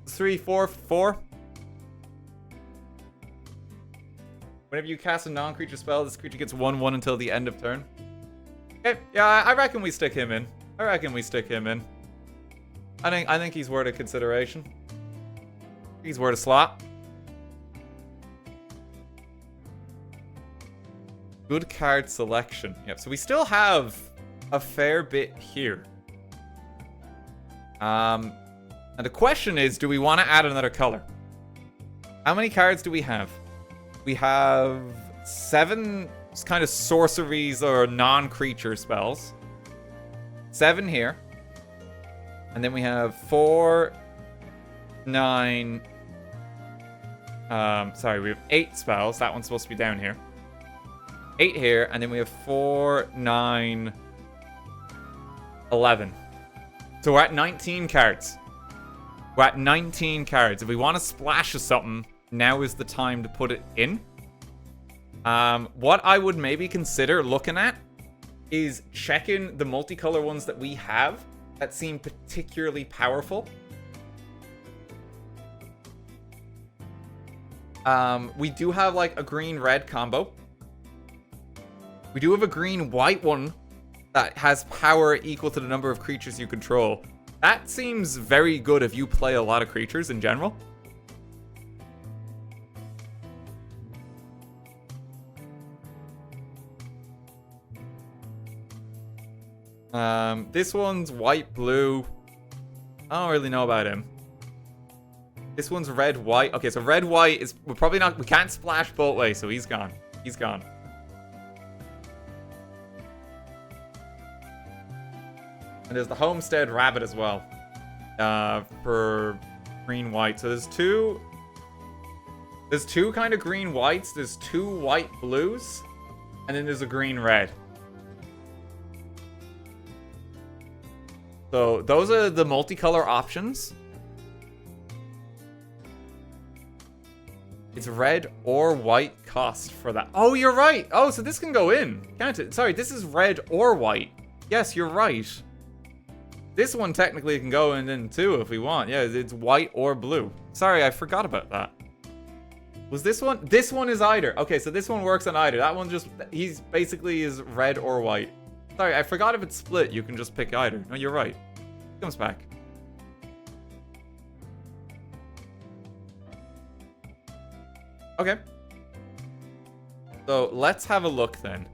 3, 4, 4. Whenever you cast a non-creature spell, this creature gets 1/1 until the end of turn. Okay, yeah, I reckon we stick him in. I think he's worth a consideration. He's worth a slot. Good card selection. Yep, so we still have a fair bit here. And the question is, do we want to add another color? How many cards do we have? We have 7 kind of sorceries or non-creature spells. 7 here. And then we have 4, 9... sorry, we have 8 spells. That one's supposed to be down here. 8 here, and then we have 4, 9, 11. So we're at 19 cards. We're at 19 cards. If we want to splash or something, now is the time to put it in. What I would maybe consider looking at is checking the multicolor ones that we have that seem particularly powerful. We do have like a green-red combo. We do have a green-white one that has power equal to the number of creatures you control. That seems very good if you play a lot of creatures in general. This one's white-blue. I don't really know about him. This one's red-white. Okay, so red-white is... We're probably not... We can't splash both ways, so he's gone. He's gone. And there's the Homestead Rabbit as well. For green-white. So there's two... There's 2 kind of green-whites. There's 2 white-blues. And then there's a green-red. So those are the multicolor options. It's red or white cost for that. Oh, you're right. Oh, so this can go in, can't it? Sorry, this is red or white. Yes, you're right. This one technically can go in too if we want. Yeah, it's white or blue. Sorry, I forgot about that. Was this one? This one is either. Okay, so this one works on either. That one just... He's basically is red or white. Sorry, I forgot if it's split. You can just pick either. No, you're right. It comes back. Okay. So let's have a look then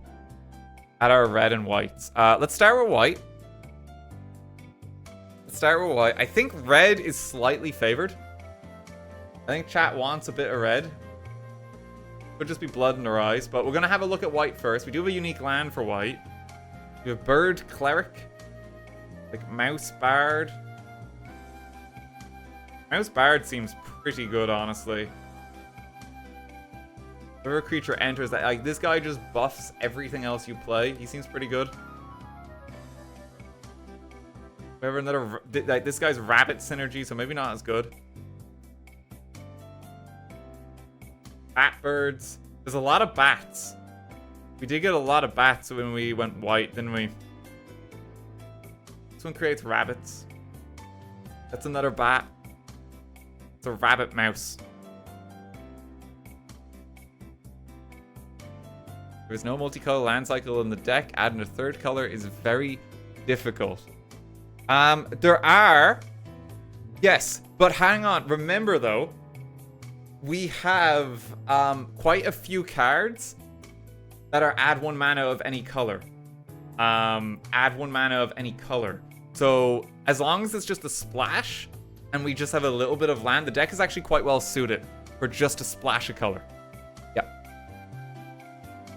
at our red and whites. Let's start with white. I think red is slightly favored. I think chat wants a bit of red. Could just be blood in their eyes, but we're going to have a look at white first. We do have a unique land for white. We have Bird Cleric. Like Mouse Bard. Mouse Bard seems pretty good, honestly. Whenever a creature enters, that like this guy just buffs everything else you play. He seems pretty good. Whenever another... Like, this guy's rabbit synergy, so maybe not as good. Bat birds. There's a lot of bats. We did get a lot of bats when we went white, didn't we? This one creates rabbits. That's another bat. It's a rabbit mouse. There's no multicolor land cycle in the deck. Adding a 3rd color is very difficult. There are... Yes, but hang on. Remember, though, we have quite a few cards that are add 1 mana of any color. Add 1 mana of any color. So, as long as it's just a splash, and we just have a little bit of land, the deck is actually quite well suited for just a splash of color. Yeah.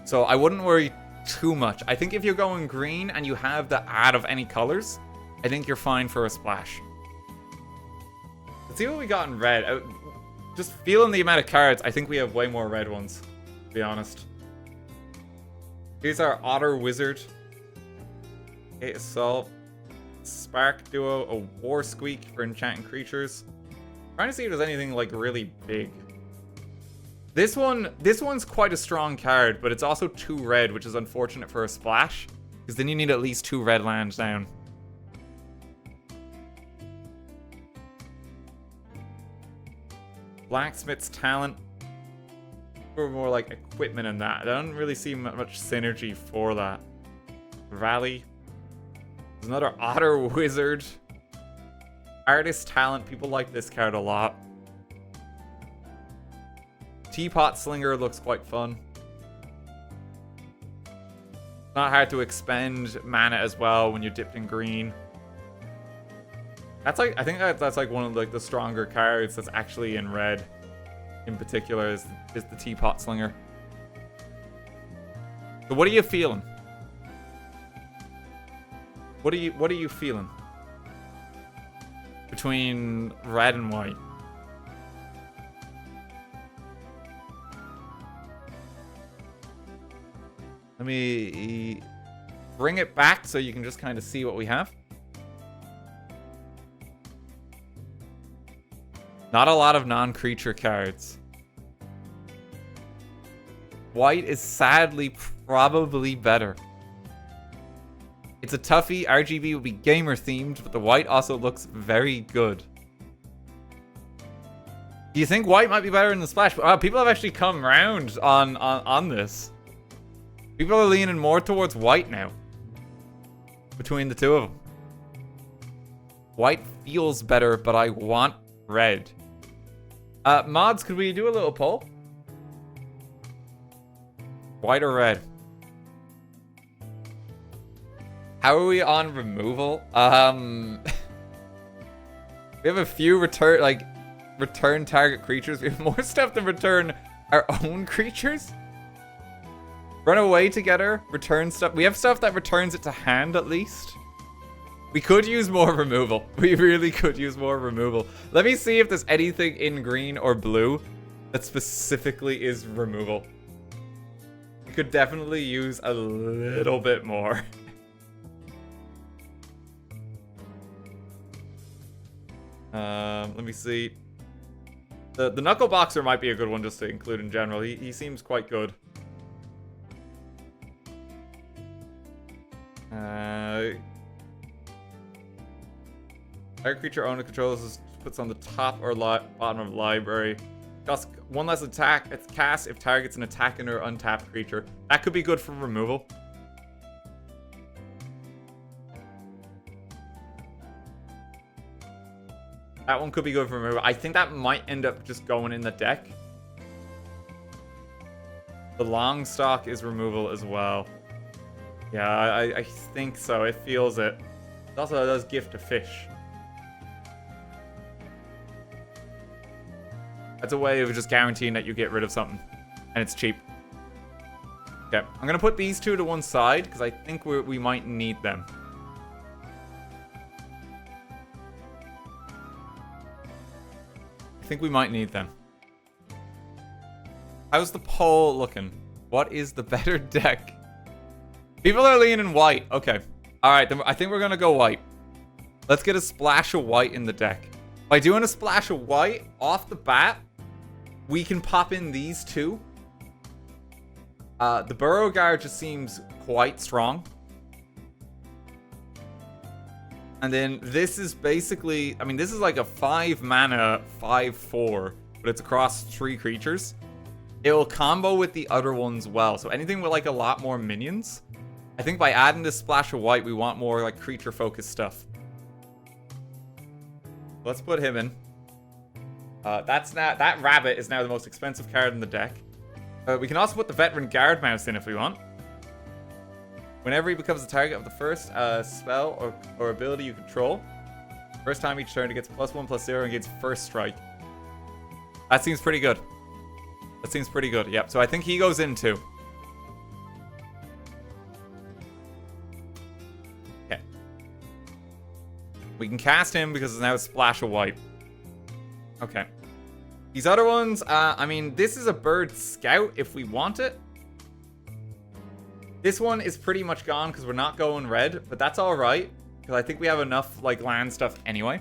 So, I wouldn't worry too much. I think if you're going green and you have the add of any colors, I think you're fine for a splash. Let's see what we got in red. Just feeling the amount of cards, I think we have way more red ones, to be honest. Here's our Otter Wizard. Okay, Assault. Spark Duo, a War Squeak for enchanting creatures. Trying to see if there's anything like really big. This one's quite a strong card, but it's also 2 red, which is unfortunate for a splash, because then you need at least 2 red lands down. Blacksmith's Talent. For more like equipment and that. I don't really see much synergy for that. Rally. There's another Otter Wizard. Artist Talent. People like this card a lot. Teapot Slinger looks quite fun. Not hard to expend mana as well when you're dipped in green. That's like, I think that's like one of like the stronger cards that's actually in red. In particular is the Teapot Slinger. So what are you feeling? What are you feeling? Between red and white. Let me bring it back so you can just kind of see what we have. Not a lot of non-creature cards. White is sadly probably better. It's a toughie. RGB will be gamer themed, but the white also looks very good. Do you think white might be better in the splash? People have actually come around on this. People are leaning more towards white now. Between the two of them. White feels better, but I want red. Mods, could we do a little poll? White or red? How are we on removal? We have a few return target creatures. We have more stuff than return our own creatures. Run away together, return stuff. We have stuff that returns it to hand at least. We could use more removal. We really could use more removal. Let me see if there's anything in green or blue that specifically is removal. We could definitely use a little bit more. Let me see. The Knuckle Boxer might be a good one just to include in general. He seems quite good. Target creature owner controls puts on the top or bottom of library. Costs 1 less attack. It's cast if targets an attacking or untapped creature. That could be good for removal. That one could be good for removal. I think that might end up just going in the deck. The long stock is removal as well. Yeah, I think so. It feels it. It also does gift a fish. That's a way of just guaranteeing that you get rid of something. And it's cheap. Okay, I'm going to put these two to one side because I think we might need them. I think we might need them. How's the poll looking? What is the better deck? People are leaning white. Okay. Alright, then I think we're going to go white. Let's get a splash of white in the deck. By doing a splash of white off the bat, we can pop in these two. The Burrow Guard just seems quite strong. And then this is basically, I mean, this is like a 5 mana, 5/4, but it's across 3 creatures. It will combo with the other ones well. So anything with like a lot more minions. I think by adding this splash of white, we want more like creature-focused stuff. Let's put him in. That rabbit is now the most expensive card in the deck. We can also put the Veteran Guard Mouse in if we want. Whenever he becomes the target of the first spell or ability you control, first time each turn it gets +1/+0 and gets first strike. That seems pretty good. That seems pretty good. Yep. So I think he goes in too. We can cast him because it's now a splash of white. Okay. These other ones, I mean, this is a bird scout if we want it. This one is pretty much gone because we're not going red, but that's all right because I think we have enough like land stuff anyway.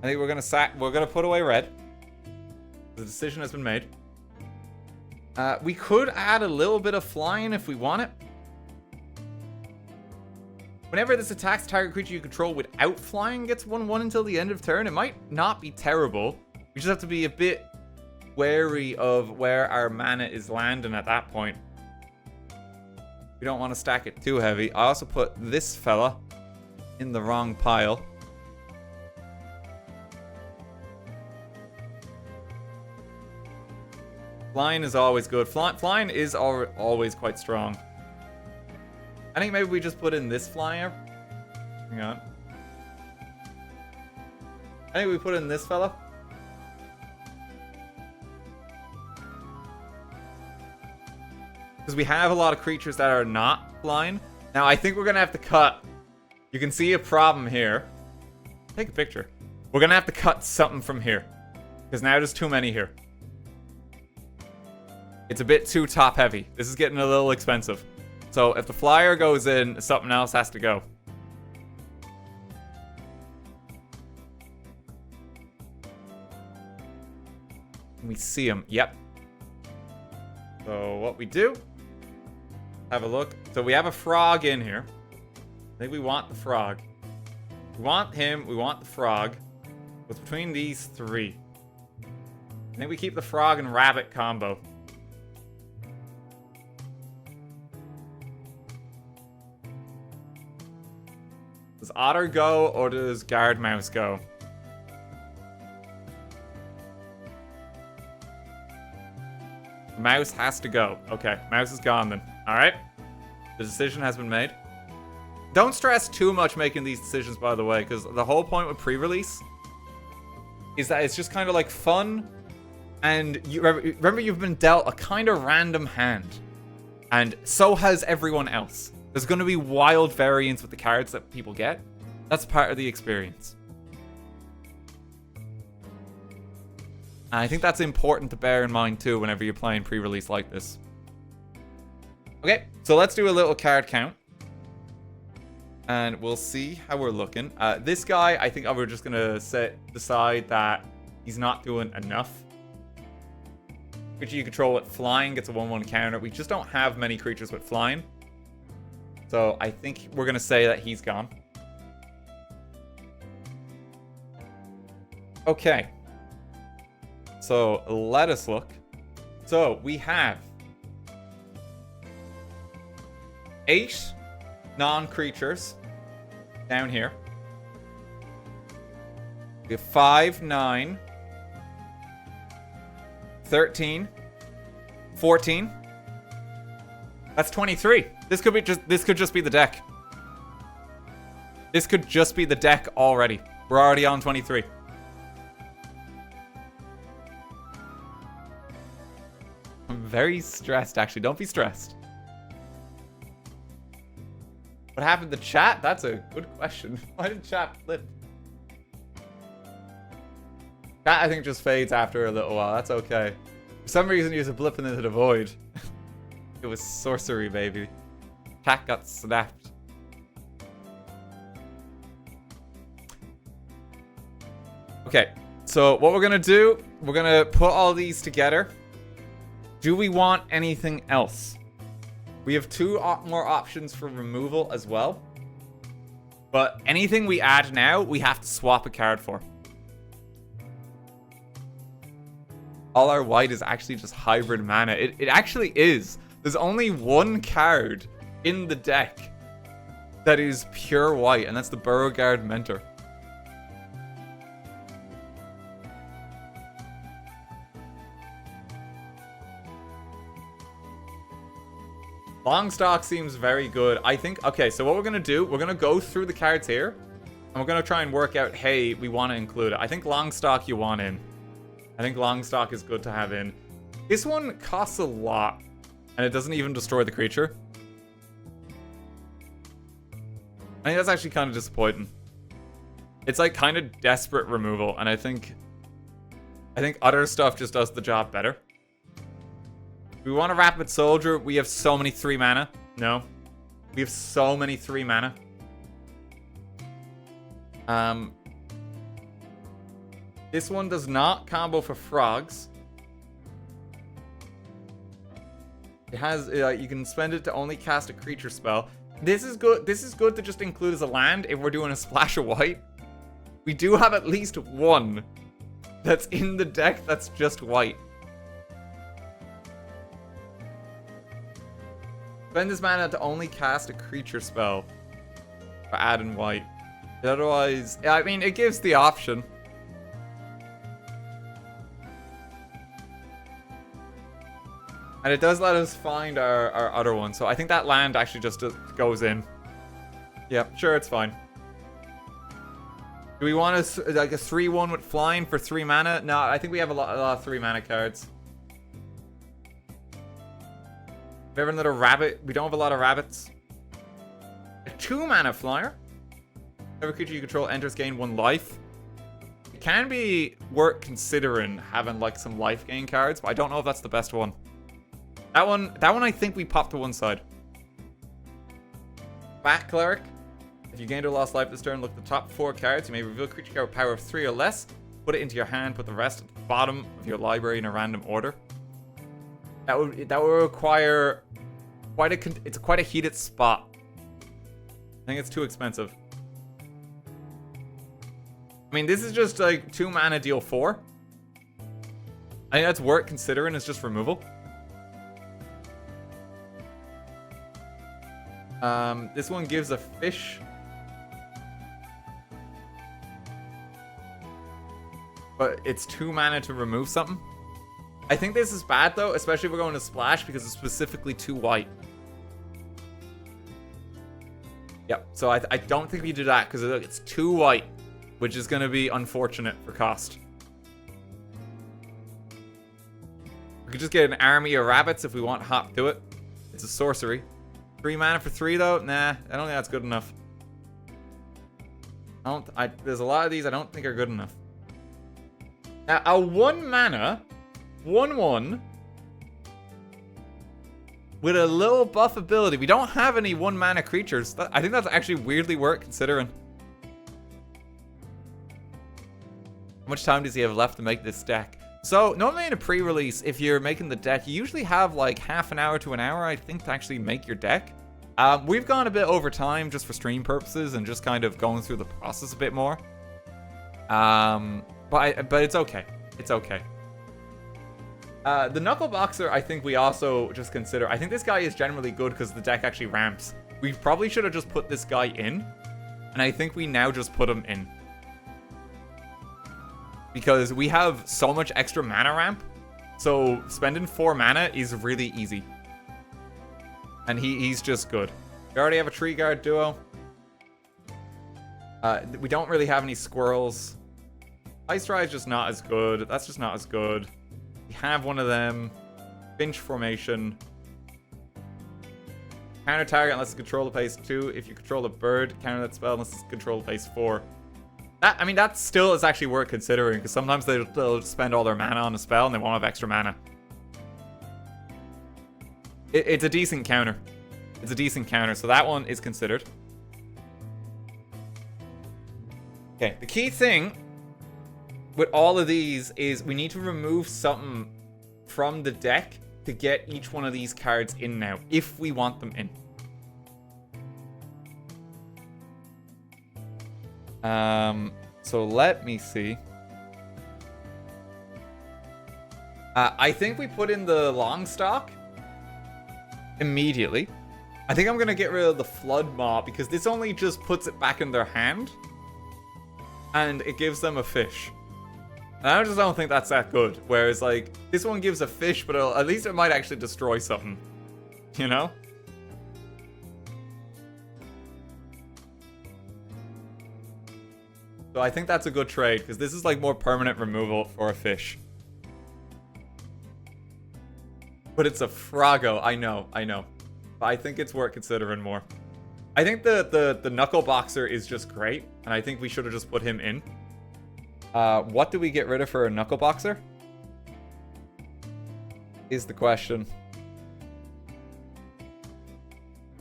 I think we're gonna put away red. The decision has been made. We could add a little bit of flying if we want it. Whenever this attacks target creature you control without flying gets 1/1 until the end of turn, it might not be terrible. We just have to be a bit wary of where our mana is landing at that point. We don't want to stack it too heavy. I also put this fella in the wrong pile. Flying is always good. Flying is always quite strong. I think maybe we just put in this flyer. Hang on. I think we put in this fella. Because we have a lot of creatures that are not flying. Now, I think we're going to have to cut. You can see a problem here. Take a picture. We're going to have to cut something from here. Because now there's too many here. It's a bit too top heavy. This is getting a little expensive. So if the flyer goes in, something else has to go. Can we see him? Yep. So what we do, have a look. So we have a frog in here. I think we want the frog. We want him. We want the frog. What's between these three? I think we keep the frog and rabbit combo. Does Otter go or does Guard Mouse go? Mouse has to go. Okay, Mouse is gone then. Alright. The decision has been made. Don't stress too much making these decisions, by the way, because the whole point with pre-release is that it's just kind of like fun. And you remember you've been dealt a kind of random hand. And so has everyone else. There's going to be wild variants with the cards that people get. That's part of the experience. And I think that's important to bear in mind too whenever you're playing pre-release like this. Okay, so let's do a little card count. And we'll see how we're looking. This guy, I think we're just going to decide that he's not doing enough. Creature you control with flying gets a 1/1 counter. We just don't have many creatures with flying. So I think we're going to say that he's gone. Okay. So let us look. So we have 8 non-creatures down here. We have 5, 9, 13, 14. That's 23. This could just be the deck. This could just be the deck already. We're already on 23. I'm very stressed, actually. Don't be stressed. What happened to chat? That's a good question. Why did chat flip? Chat, I think, just fades after a little while. That's okay. For some reason, he was a blip into the void. It was sorcery, baby. Chat got snapped. Okay, so what we're gonna do, we're gonna put all these together. Do we want anything else? We have 2 more options for removal as well. But anything we add now, we have to swap a card for. All our white is actually just hybrid mana. It actually is. There's only 1 card in the deck that is pure white, and that's the Beauregard Mentor. Longstock seems very good. I think, okay, so what we're going to do, we're going to go through the cards here, and we're going to try and work out, hey, we want to include it. I think Longstock you want in. I think Longstock is good to have in. This one costs a lot, and it doesn't even destroy the creature. I I think that's actually kind of disappointing. It's like kind of desperate removal, and I think other stuff just does the job better. We want a Rapid Soldier. We have so many 3 mana. No. We have so many 3 mana. This one does not combo for frogs. It has, you can spend it to only cast a creature spell. This is good. This is good to just include as a land if we're doing a splash of white. We do have at least one that's in the deck that's just white. Spend this mana to only cast a creature spell. For add in white. Otherwise, I mean, it gives the option. And it does let us find our other one. So I think that land actually just goes in. Yeah, sure, it's fine. Do we want like a 3-1 with flying for 3 mana? No, I think we have a lot of 3 mana cards. We have another rabbit. We don't have a lot of rabbits. A 2 mana flyer. Every creature you control enters gain 1 life. It can be worth considering having like some life gain cards, but I don't know if that's the best one. That one I think we popped to one side. Bat Cleric. If you gained or lost life this turn, look at the top 4 cards. You may reveal a creature card with power of 3 or less. Put it into your hand. Put the rest at the bottom of your library in a random order. That would require it's quite a heated spot. I think it's too expensive. I mean, this is just like 2 mana deal 4. I think that's worth considering. It's just removal. This one gives a fish. But it's 2 mana to remove something. I think this is bad though, especially if we're going to splash because it's specifically 2 white. Yep, so I don't think we do that because it's 2 white, which is going to be unfortunate for cost. We could just get an army of rabbits if we want hop to it. It's a sorcery. 3 mana for 3 though? Nah, I don't think that's good enough. There's a lot of these I don't think are good enough. Now, a 1 mana, 1/1, with a little buff ability. We don't have any 1 mana creatures. I think that's actually weirdly worth considering. How much time does he have left to make this deck? So, normally in a pre-release, if you're making the deck, you usually have like half an hour to an hour, I think, to actually make your deck. We've gone a bit over time just for stream purposes and just kind of going through the process a bit more. But it's okay. It's okay. The Knuckle Boxer, I think we also just consider. I think this guy is generally good because the deck actually ramps. We probably should have just put this guy in. And I think we now just put him in. Because we have so much extra mana ramp. So spending 4 mana is really easy. And he's just good. We already have a Tree Guard duo. We don't really have any squirrels. Ice Rise is just not as good. That's just not as good. We have one of them. Finch formation. Counter target unless it's control the pace 2. If you control a bird, counter that spell unless it's control the pace 4. I mean, that still is actually worth considering, because sometimes they'll spend all their mana on a spell and they won't have extra mana. It's a decent counter. It's a decent counter, so that one is considered. Okay, the key thing with all of these is we need to remove something from the deck to get each one of these cards in now, if we want them in. So let me see. I think we put in the Longstock immediately. I think I'm going to get rid of the Flood Maw because this only just puts it back in their hand. And it gives them a fish. And I just don't think that's that good. Whereas, like, this one gives a fish, but at least it might actually destroy something. You know? So I think that's a good trade, because this is like more permanent removal for a fish. But it's a Froggo, I know. But I think it's worth considering more. I think the Knuckle Boxer is just great, and I think we should have just put him in. What do we get rid of for a Knuckle Boxer? Is the question.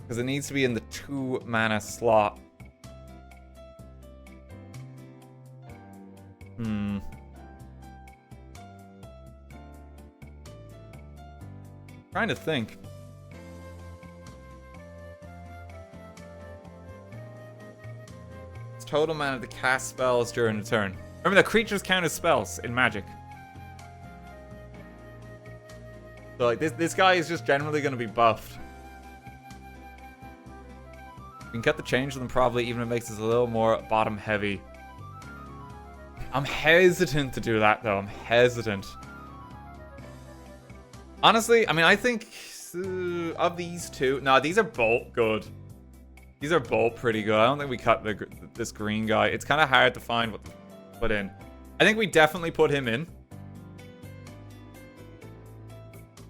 Because it needs to be in the 2 mana slot. Trying to think. It's total mana to cast spells during the turn. Remember that creatures count as spells in Magic. So like this guy is just generally going to be buffed. We can cut the change to them probably, even if it makes us a little more bottom heavy. I'm hesitant to do that though. I'm hesitant. Honestly, I mean, I think of these two, no, these are both good. These are both pretty good. I don't think we cut this green guy. It's kind of hard to find what to put in. I think we definitely put him in.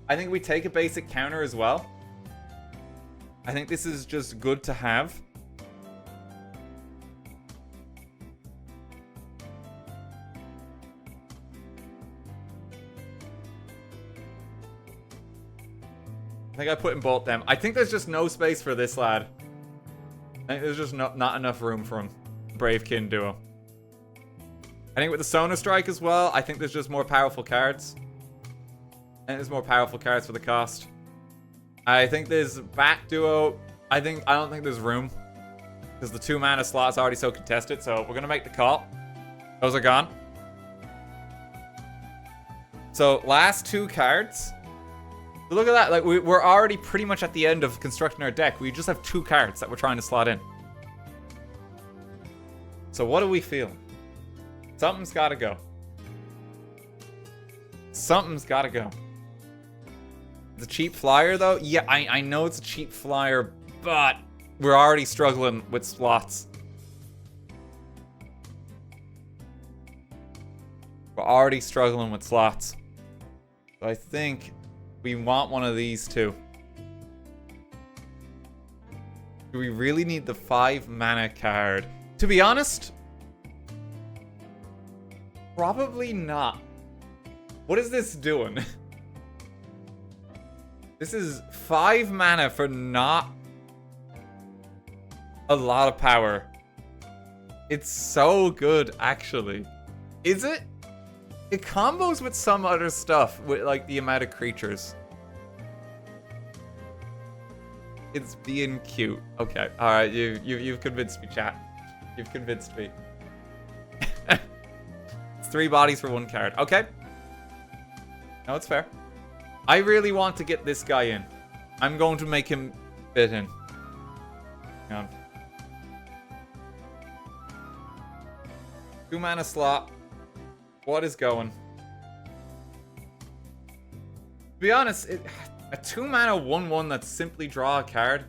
I think we take a basic counter as well. I think this is just good to have. I think I put in both them. I think there's just no space for this lad. I think there's just not enough room for him. Bravekin duo. I think with the Sonar Strike as well, I think there's just more powerful cards. I think there's more powerful cards for the cost. I think there's Bat duo. I don't think there's room. Because the 2 mana slot's already so contested, so we're gonna make the call. Those are gone. So last 2 cards. So look at that, like we're already pretty much at the end of constructing our deck. We just have 2 cards that we're trying to slot in. So what do we feel? Something's gotta go. Something's gotta go. The cheap flyer though? Yeah, I know it's a cheap flyer, but we're already struggling with slots. We're already struggling with slots. So I think we want one of these two. Do we really need the 5 mana card? To be honest, probably not. What is this doing? This is 5 mana for not a lot of power. It's so good, actually. Is it? It combos with some other stuff, with like the amount of creatures. It's being cute. Okay, all right, you've convinced me, chat. You've convinced me. It's 3 bodies for 1 card. Okay. No, it's fair. I really want to get this guy in. I'm going to make him fit in. Hang on. 2 mana slot. What is going? To be honest, a 2 mana 1/1 that's simply draw a card.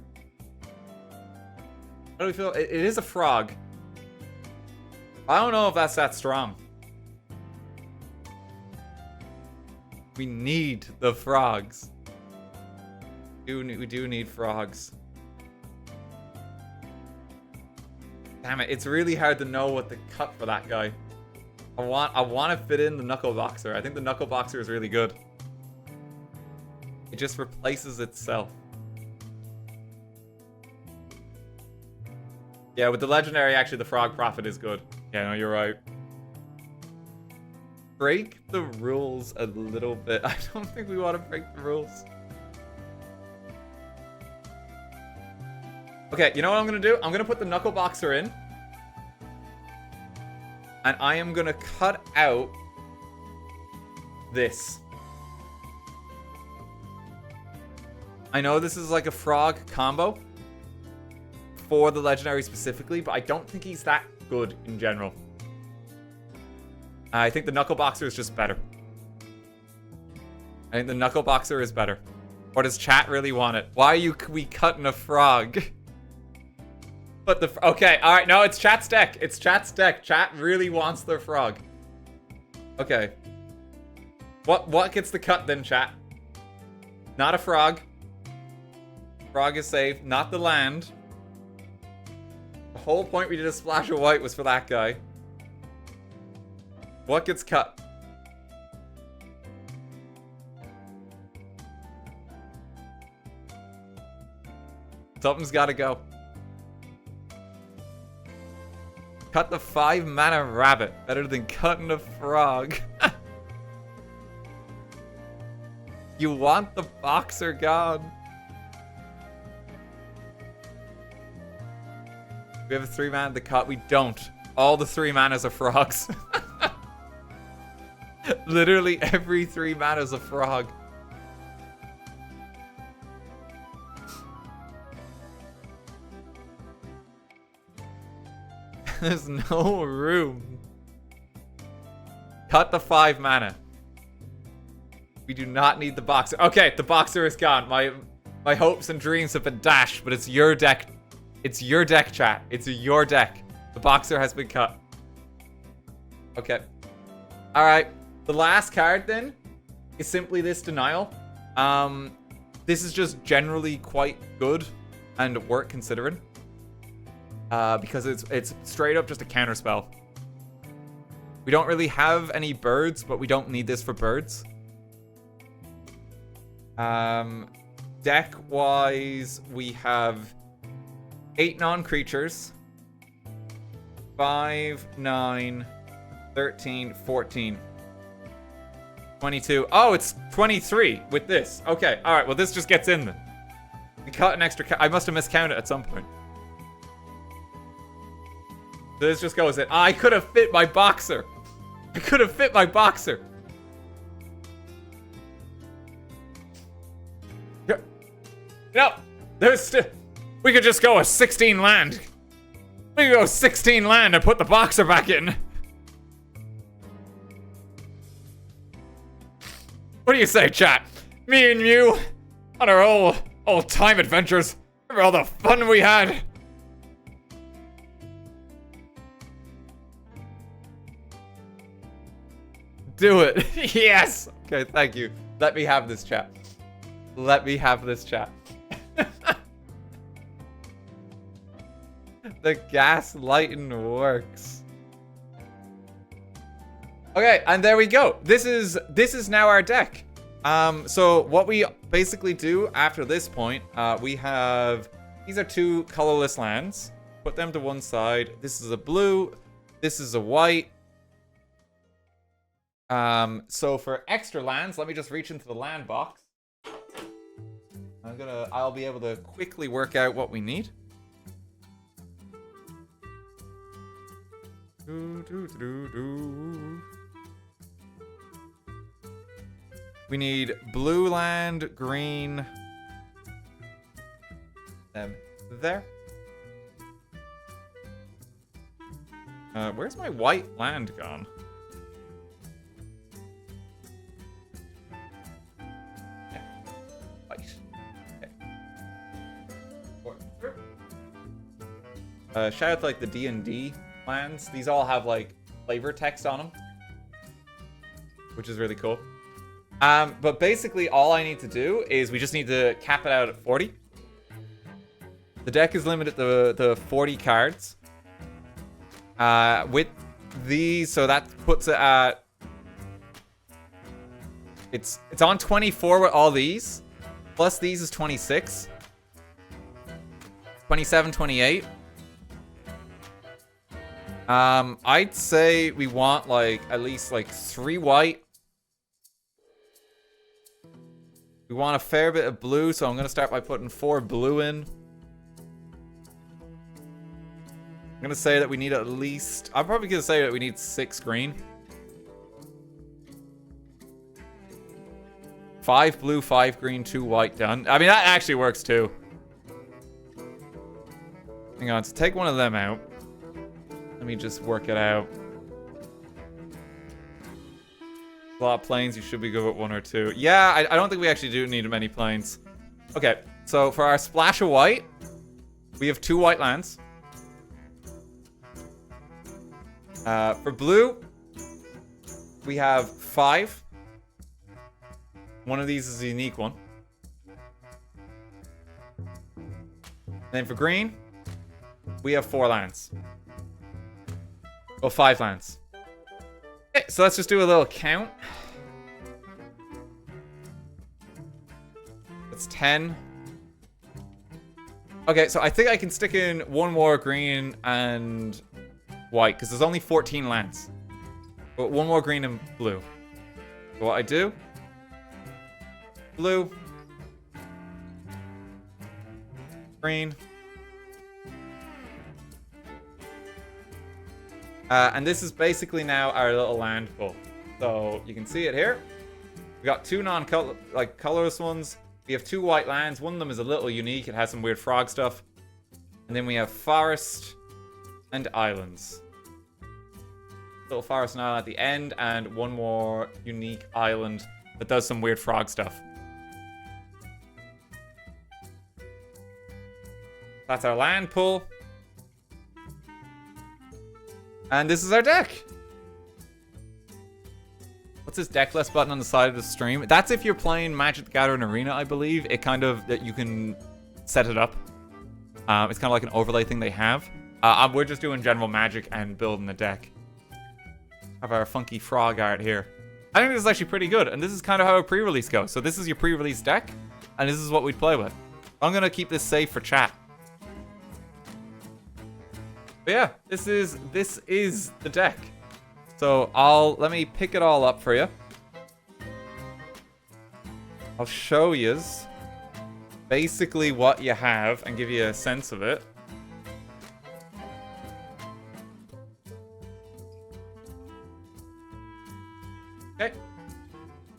How do we feel? It is a frog. I don't know if that's that strong. We need the frogs. We do need frogs. Damn it, it's really hard to know what to cut for that guy. I want to fit in the Knuckle Boxer. I think the Knuckle Boxer is really good. It just replaces itself. Yeah, with the legendary, actually, the Frog Prophet is good. Yeah, no, you're right. Break the rules a little bit. I don't think we want to break the rules. Okay, you know what I'm going to do? I'm going to put the Knuckle Boxer in. And I am going to cut out this. I know this is like a frog combo for the legendary specifically, but I don't think he's that good in general. I think the Knuckle Boxer is just better. I think the Knuckle Boxer is better. Or does chat really want it? Why are we cutting a frog? But the... Okay, alright, no, it's chat's deck. It's chat's deck. Chat really wants their frog. Okay. What gets the cut then, chat? Not a frog. Frog is safe. Not the land. The whole point we did a splash of white was for that guy. What gets cut? Something's gotta go. Cut the 5 mana rabbit. Better than cutting a frog. You want the boxer gone. We have a 3 mana to cut. We don't. All the 3 manas are frogs. Literally every 3 mana is a frog. There's no room. Cut the 5 mana. We do not need the boxer. Okay, the boxer is gone. My hopes and dreams have been dashed, but it's your deck. It's your deck, chat. It's your deck. The boxer has been cut. Okay. Alright. The last card then is simply this denial. This is just generally quite good and worth considering. Because it's straight up just a counter spell. We don't really have any birds, but we don't need this for birds. Deck-wise, we have 8 non-creatures. 5, 9, 13, 14. 22. Oh, it's 23 with this. Okay, alright, well this just gets in then. We cut an extra I must have miscounted at some point. This just goes in. I could have fit my boxer. I could have fit my boxer. No, there's still. We could just go a 16 land. We could go 16 land and put the boxer back in. What do you say, chat? Me and you on our old time adventures. Remember all the fun we had? Do it. Yes. Okay, thank you. Let me have this chat. Let me have this chat. The gaslighting works. Okay, and there we go. This is now our deck. So what we basically do after this point, we have these are 2 colorless lands. Put them to one side. This is a blue. This is a white. So for extra lands, let me just reach into the land box. I'll be able to quickly work out what we need. We need blue land, green. There. Where's my white land gone? Shout out to like the D&D lands. These all have like flavor text on them, which is really cool. But basically all I need to do is we just need to cap it out at 40. The deck is limited to 40 cards. With these, so that puts it at it's on 24 with all these. Plus these is 26. 27, 28. I'd say we want like at least like 3 white. We want a fair bit of blue, so I'm gonna start by putting 4 blue in. I'm gonna say that we need at least. I'm probably gonna say that we need 6 green. 5 blue, 5 green, 2 white done. I mean that actually works too. Hang on, so take one of them out. Let me just work it out. A lot of planes, you should be good with 1 or 2. Yeah, I don't think we actually do need many planes. Okay, so for our splash of white, we have 2 white lands. For blue, we have 5. One of these is a unique one. And then for green, we have 4 lands. Well, 5 lands. Okay, so let's just do a little count. That's 10. Okay, so I think I can stick in 1 more green and white, because there's only 14 lands. But 1 more green and blue. So what I do... Blue. Green. And this is basically now our little land pool. So you can see it here. We got 2 colorless ones. We have 2 white lands. One of them is a little unique. It has some weird frog stuff. And then we have forest and islands. Little forest and island at the end, and 1 more unique island that does some weird frog stuff. That's our land pool. And this is our deck. What's this deck list button on the side of the stream? That's if you're playing Magic the Gathering Arena, I believe. It kind of, that you can set it up. It's kind of like an overlay thing they have. We're just doing general Magic and building the deck. Have our funky frog art here. I think this is actually pretty good, and this is kind of how a pre-release goes. So this is your pre-release deck, and this is what we'd play with. I'm gonna keep this safe for chat. But yeah, this is the deck. So let me pick it all up for you. I'll show you basically what you have and give you a sense of it. Okay.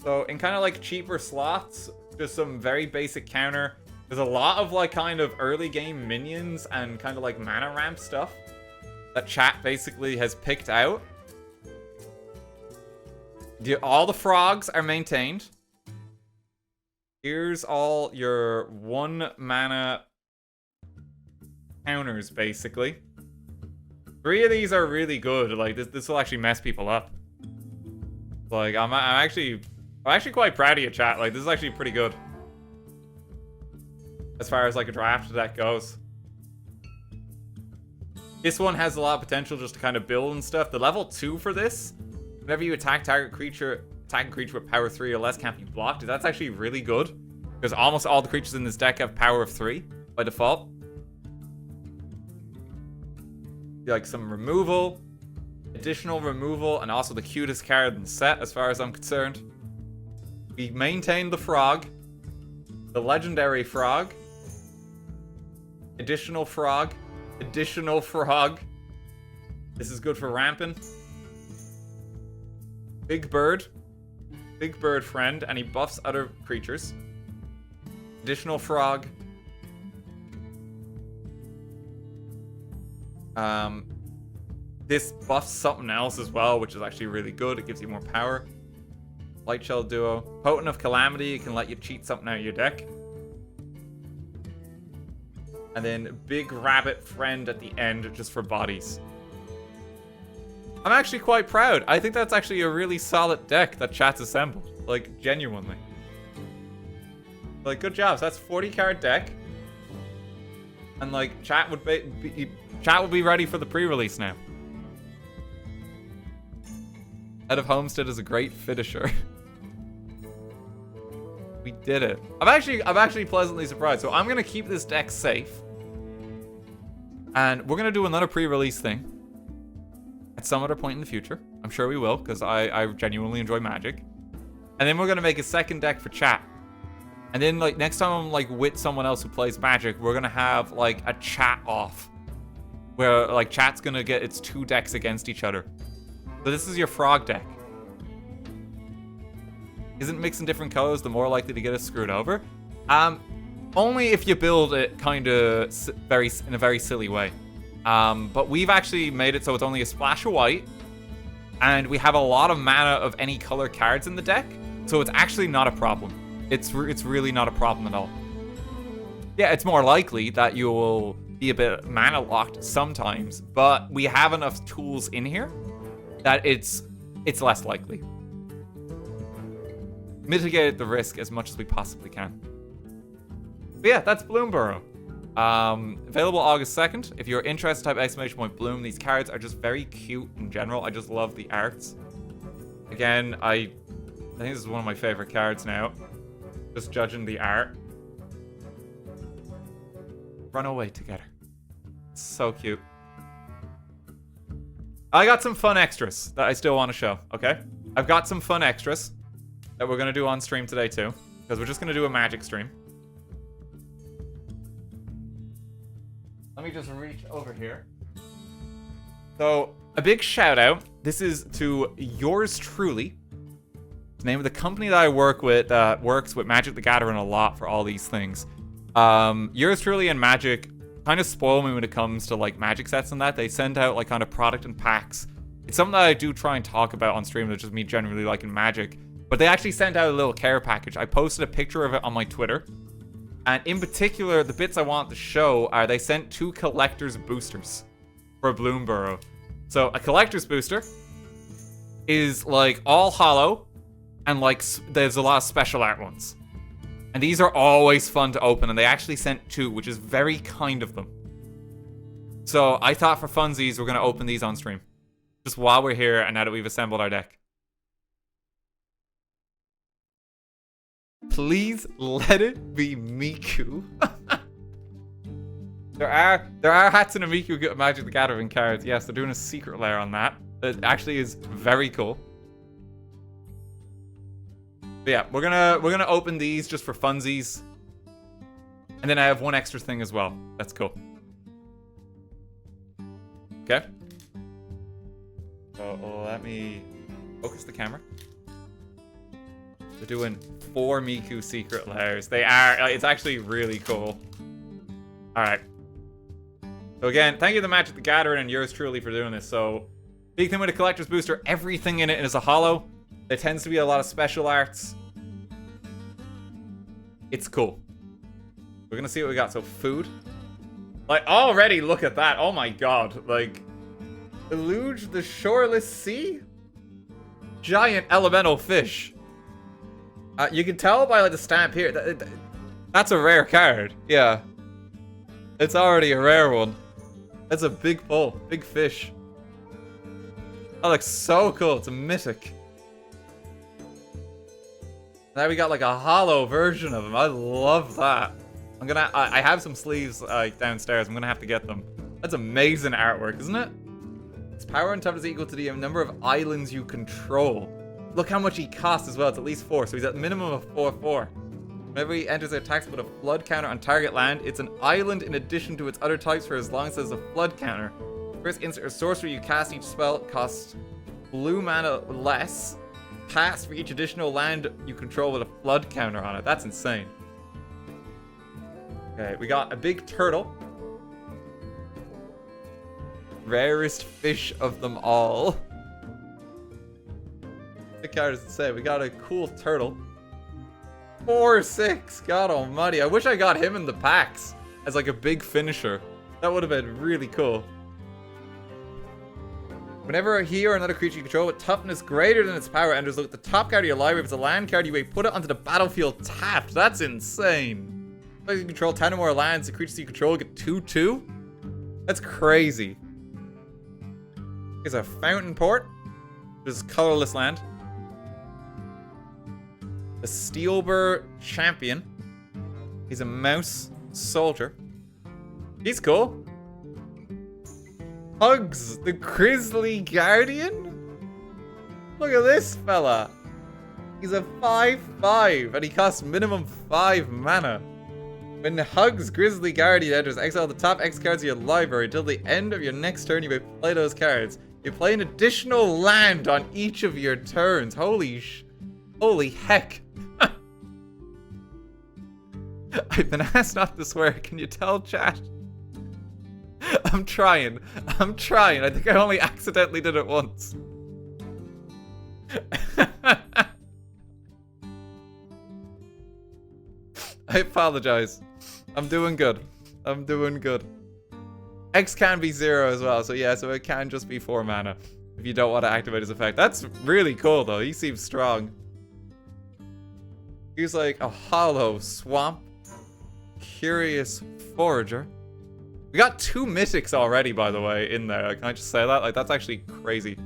So in kind of like cheaper slots, just some very basic counter. There's a lot of like kind of early game minions and kind of like mana ramp stuff that chat basically has picked out. All the frogs are maintained. Here's all your 1 mana counters, basically. 3 of these are really good. Like this will actually mess people up. Like I'm actually quite proud of you, chat. Like this is actually pretty good as far as like a draft deck goes. This one has a lot of potential just to kind of build and stuff. The level 2 for this, whenever you attack a creature with power 3 or less can't be blocked. That's actually really good, because almost all the creatures in this deck have power of 3 by default. Like some removal, additional removal, and also the cutest card in the set as far as I'm concerned. We maintain the frog, the legendary frog, additional frog, additional frog. This is good for ramping. Big bird friend, and he buffs other creatures. Additional frog. This buffs something else as well, which is actually really good. It gives you more power. Light Shell Duo. Potent of Calamity, it can let you cheat something out of your deck. And then Big Rabbit Friend at the end, just for bodies. I'm actually quite proud. I think that's actually a really solid deck that chat's assembled. Like, genuinely. Like, good job. So that's a 40 card deck. And like, chat would be ready for the pre-release now. Head of Homestead is a great finisher. We did it. I'm actually pleasantly surprised. So I'm gonna keep this deck safe. And we're gonna do another pre-release thing at some other point in the future. I'm sure we will, because I genuinely enjoy Magic. And then we're gonna make a second deck for chat. And then like next time I'm like with someone else who plays Magic, we're gonna have like a chat off. Where like chat's gonna get its 2 decks against each other. So this is your frog deck. Isn't mixing different colors the more likely to get us screwed over? Only if you build it kind of in a very silly way. But we've actually made it so it's only a splash of white, and we have a lot of mana of any color cards in the deck, so it's actually not a problem. It's really not a problem at all. Yeah, it's more likely that you will be a bit mana locked sometimes, but we have enough tools in here that it's less likely. Mitigate the risk as much as we possibly can. But yeah, that's Bloomburrow. Available August 2nd. If you're interested, type exclamation point bloom. These cards are just very cute in general. I just love the arts. Again, I think this is one of my favorite cards now. Just judging the art. Run away together. It's so cute. I got some fun extras that I still want to show, okay? I've got some fun extras that we're going to do on stream today too. Because we're just going to do a magic stream. Let me just reach over here. So, a big shout out. This is to yours truly. The name of the company that I work with that works with Magic the Gathering a lot for all these things. Yours truly and Magic kind of spoil me when it comes to like Magic sets and that. They send out like kind of product and packs. It's something that I do try and talk about on stream. That's just me generally liking Magic. But they actually sent out a little care package. I posted a picture of it on my Twitter. And in particular, the bits I want to show are they sent 2 collector's boosters for Bloom Burrow. So a collector's booster is like all hollow and like there's a lot of special art ones. And these are always fun to open, and they actually sent 2, which is very kind of them. So I thought for funsies, we're going to open these on stream. Just while we're here and now that we've assembled our deck. Please let it be Miku. There are Hatsune Miku Magic the Gathering cards. Yes, they're doing a secret layer on that. It actually is very cool. But yeah, we're gonna open these just for funsies. And then I have one extra thing as well. That's cool. Okay. So let me focus the camera. They're doing 4 Miku secret layers. They are. It's actually really cool. Alright. So again, thank you to Magic the Gathering and yours truly for doing this. So, big thing with a collector's booster, everything in it is a hollow. There tends to be a lot of special arts. It's cool. We're gonna see what we got. So, food. Like, already look at that. Oh my god. Like, Eluge the Shoreless Sea? Giant elemental fish. You can tell by like the stamp here. That's a rare card. Yeah. It's already a rare one. That's a big pull. Big fish. That looks so cool. It's a mythic. Now we got like a hollow version of him. I love that. I have some sleeves downstairs. I'm gonna have to get them. That's amazing artwork, isn't it? Its power and toughness is equal to the number of islands you control. Look how much he costs as well. It's at least 4, so he's at minimum of 4/4. Whenever he enters an attack with a flood counter on target land, it's an island in addition to its other types for as long as there's a flood counter. First instant or sorcery you cast each spell costs blue mana less. Cast for each additional land you control with a flood counter on it. That's insane. Okay, we got a big turtle. Rarest fish of them all. What card does it say? We got a cool turtle. 4/6. God almighty. I wish I got him in the packs as like a big finisher. That would have been really cool. Whenever he or another creature you control with toughness greater than its power enters, look at the top card of your library. If it's a land card, you may put it onto the battlefield tapped. That's insane. If you control 10 or more lands, the creatures you control get 2/2. That's crazy. Here's a Fountain Port. Which is colorless land. The Steelbur Champion. He's a mouse soldier. He's cool. Hugs, the Grizzly Guardian? Look at this fella. He's a 5/5 and he costs minimum 5 mana. When Hugs Grizzly Guardian enters, exile the top X cards of your library. Until the end of your next turn, you may play those cards. You play an additional land on each of your turns. Holy heck. I've been asked not to swear. Can you tell, chat? I'm trying. I think I only accidentally did it once. I apologize. I'm doing good. X can be 0 as well, so yeah, so it can just be 4 mana if you don't want to activate his effect. That's really cool, though. He seems strong. He's like a hollow swamp. Curious Forager. We got 2 mythics already, by the way, in there. Can I just say that? Like, that's actually crazy.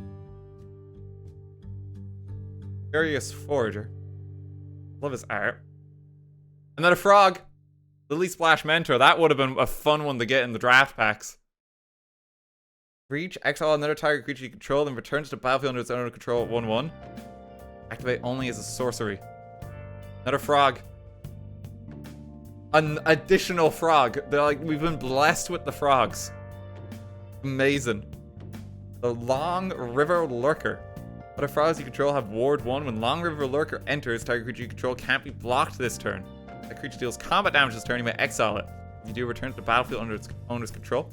Curious Forager. Love his art. Another frog. Lily Splash Mentor. That would have been a fun one to get in the draft packs. Reach, exile another target creature you control, then return to the battlefield under its own control at 1/1. Activate only as a sorcery. Another frog. An additional frog. They're like, we've been blessed with the frogs. Amazing. The Long River Lurker. Other frogs you control have Ward 1. When Long River Lurker enters, target creature you control can't be blocked this turn. That creature deals combat damage this turn, you may exile it. If you do, return to the battlefield under its owner's control.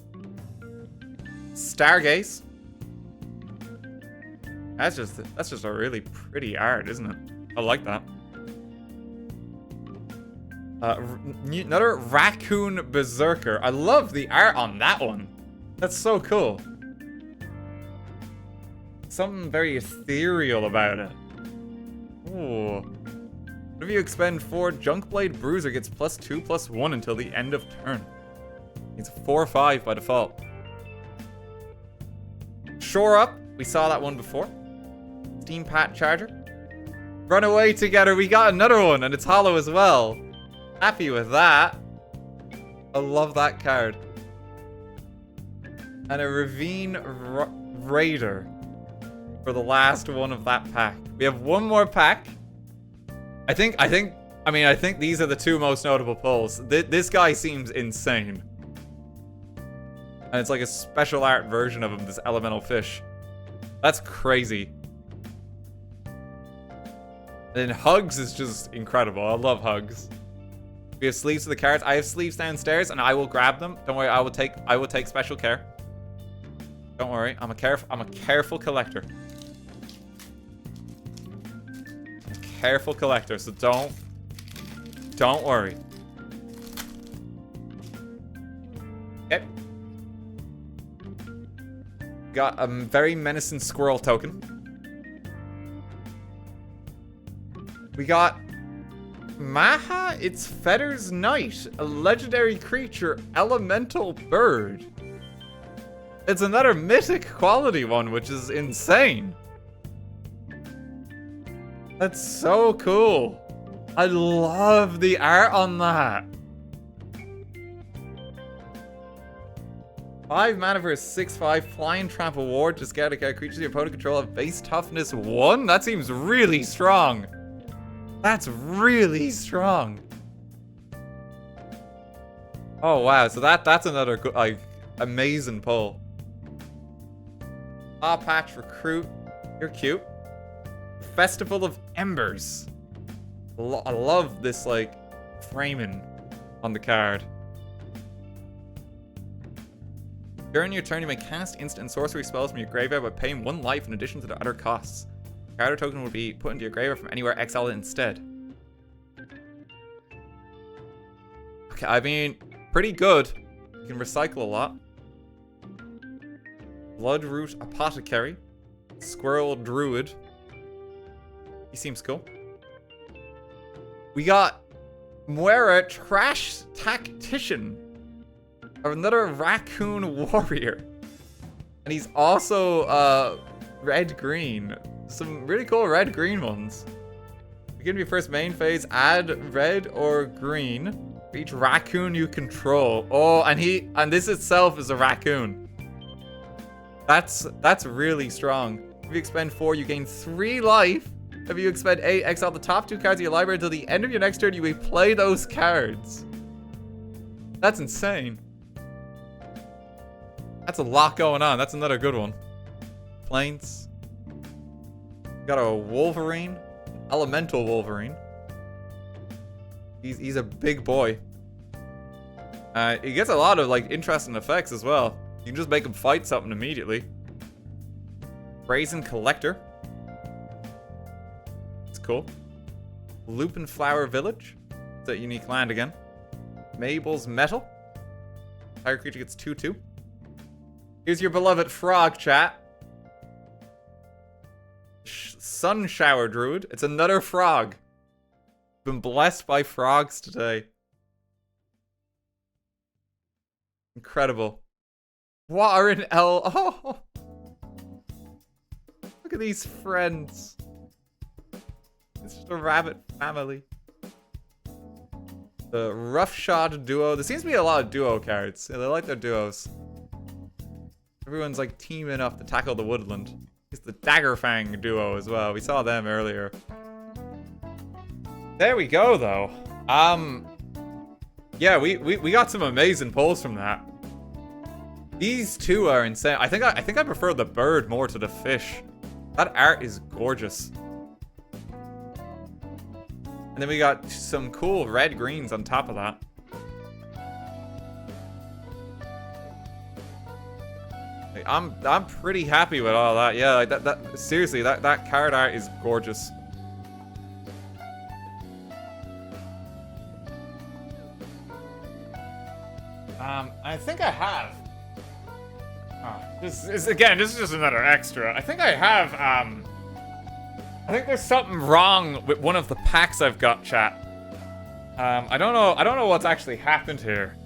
Stargaze. That's just a really pretty art, isn't it? I like that. Another Raccoon Berserker. I love the art on that one. That's so cool. Something very ethereal about it. Ooh. If you expend 4, Junkblade Bruiser gets +2/+1 until the end of turn. It's 4/5 by default. Shore Up. We saw that one before. Steam Pat Charger. Run Away Together. We got another one, and it's hollow as well. Happy with that. I love that card. And a Ravine Raider for the last one of that pack. We have one more pack. I think these are the 2 most notable pulls. This guy seems insane. And it's like a special art version of him, this elemental fish. That's crazy. And Hugs is just incredible. I love Hugs. We have sleeves for the cards. I have sleeves downstairs, and I will grab them. Don't worry, I will take special care. Don't worry, I'm a careful collector. A careful collector, so don't worry. Okay. Got a very menacing squirrel token. We got Maha, Its Feathers Knight, a legendary creature, elemental bird. It's another mythic quality one, which is insane. That's so cool. I love the art on that. 5 mana for a 6/5 Flying Trample Ward. Discard a card. Creatures your opponent control have base toughness 1. That seems really strong. That's really strong. Oh wow, so that's another good, like, amazing pull. Paw Patch Recruit. You're cute. Festival of Embers. I love this, like, framing on the card. During your turn, you may cast instant and sorcery spells from your graveyard by paying 1 life in addition to the other costs. Card or token will be put into your graveyard from anywhere, exile it instead. Okay, I mean, pretty good. You can recycle a lot. Bloodroot Apothecary. Squirrel Druid. He seems cool. We got Moira Trash Tactician. Another Raccoon Warrior. And he's also red-green. Some really cool red-green ones. Begin your first main phase, add red or green for each raccoon you control. Oh, and this itself is a raccoon. That's really strong. If you expend 4, you gain 3 life. If you expend 8, exile the top 2 cards of your library until the end of your next turn. You may play those cards. That's insane. That's a lot going on. That's another good one. Plains. Got a Wolverine. Elemental Wolverine. He's a big boy. He gets a lot of, like, interesting effects as well. You can just make him fight something immediately. Brazen Collector. It's cool. Lupin Flower Village. It's a unique land again. Mabel's Metal. Fire creature gets 2/2. Here's your beloved frog, chat. Sun Shower Druid. It's another frog. Been blessed by frogs today. Incredible. Warren L. Oh, look at these friends. It's just a rabbit family. The Roughshod duo. There seems to be a lot of duo cards. Yeah, they like their duos. Everyone's like teaming up to tackle the woodland. It's the Daggerfang duo as well. We saw them earlier. There we go, though. Yeah, we got some amazing pulls from that. These two are insane. I think I prefer the bird more to the fish. That art is gorgeous. And then we got some cool red greens on top of that. Like, I'm pretty happy with all that. Yeah, like that seriously, that card art is gorgeous. I think I have. Oh, this is just another extra. I think I have, I think there's something wrong with one of the packs I've got, chat. I don't know what's actually happened here.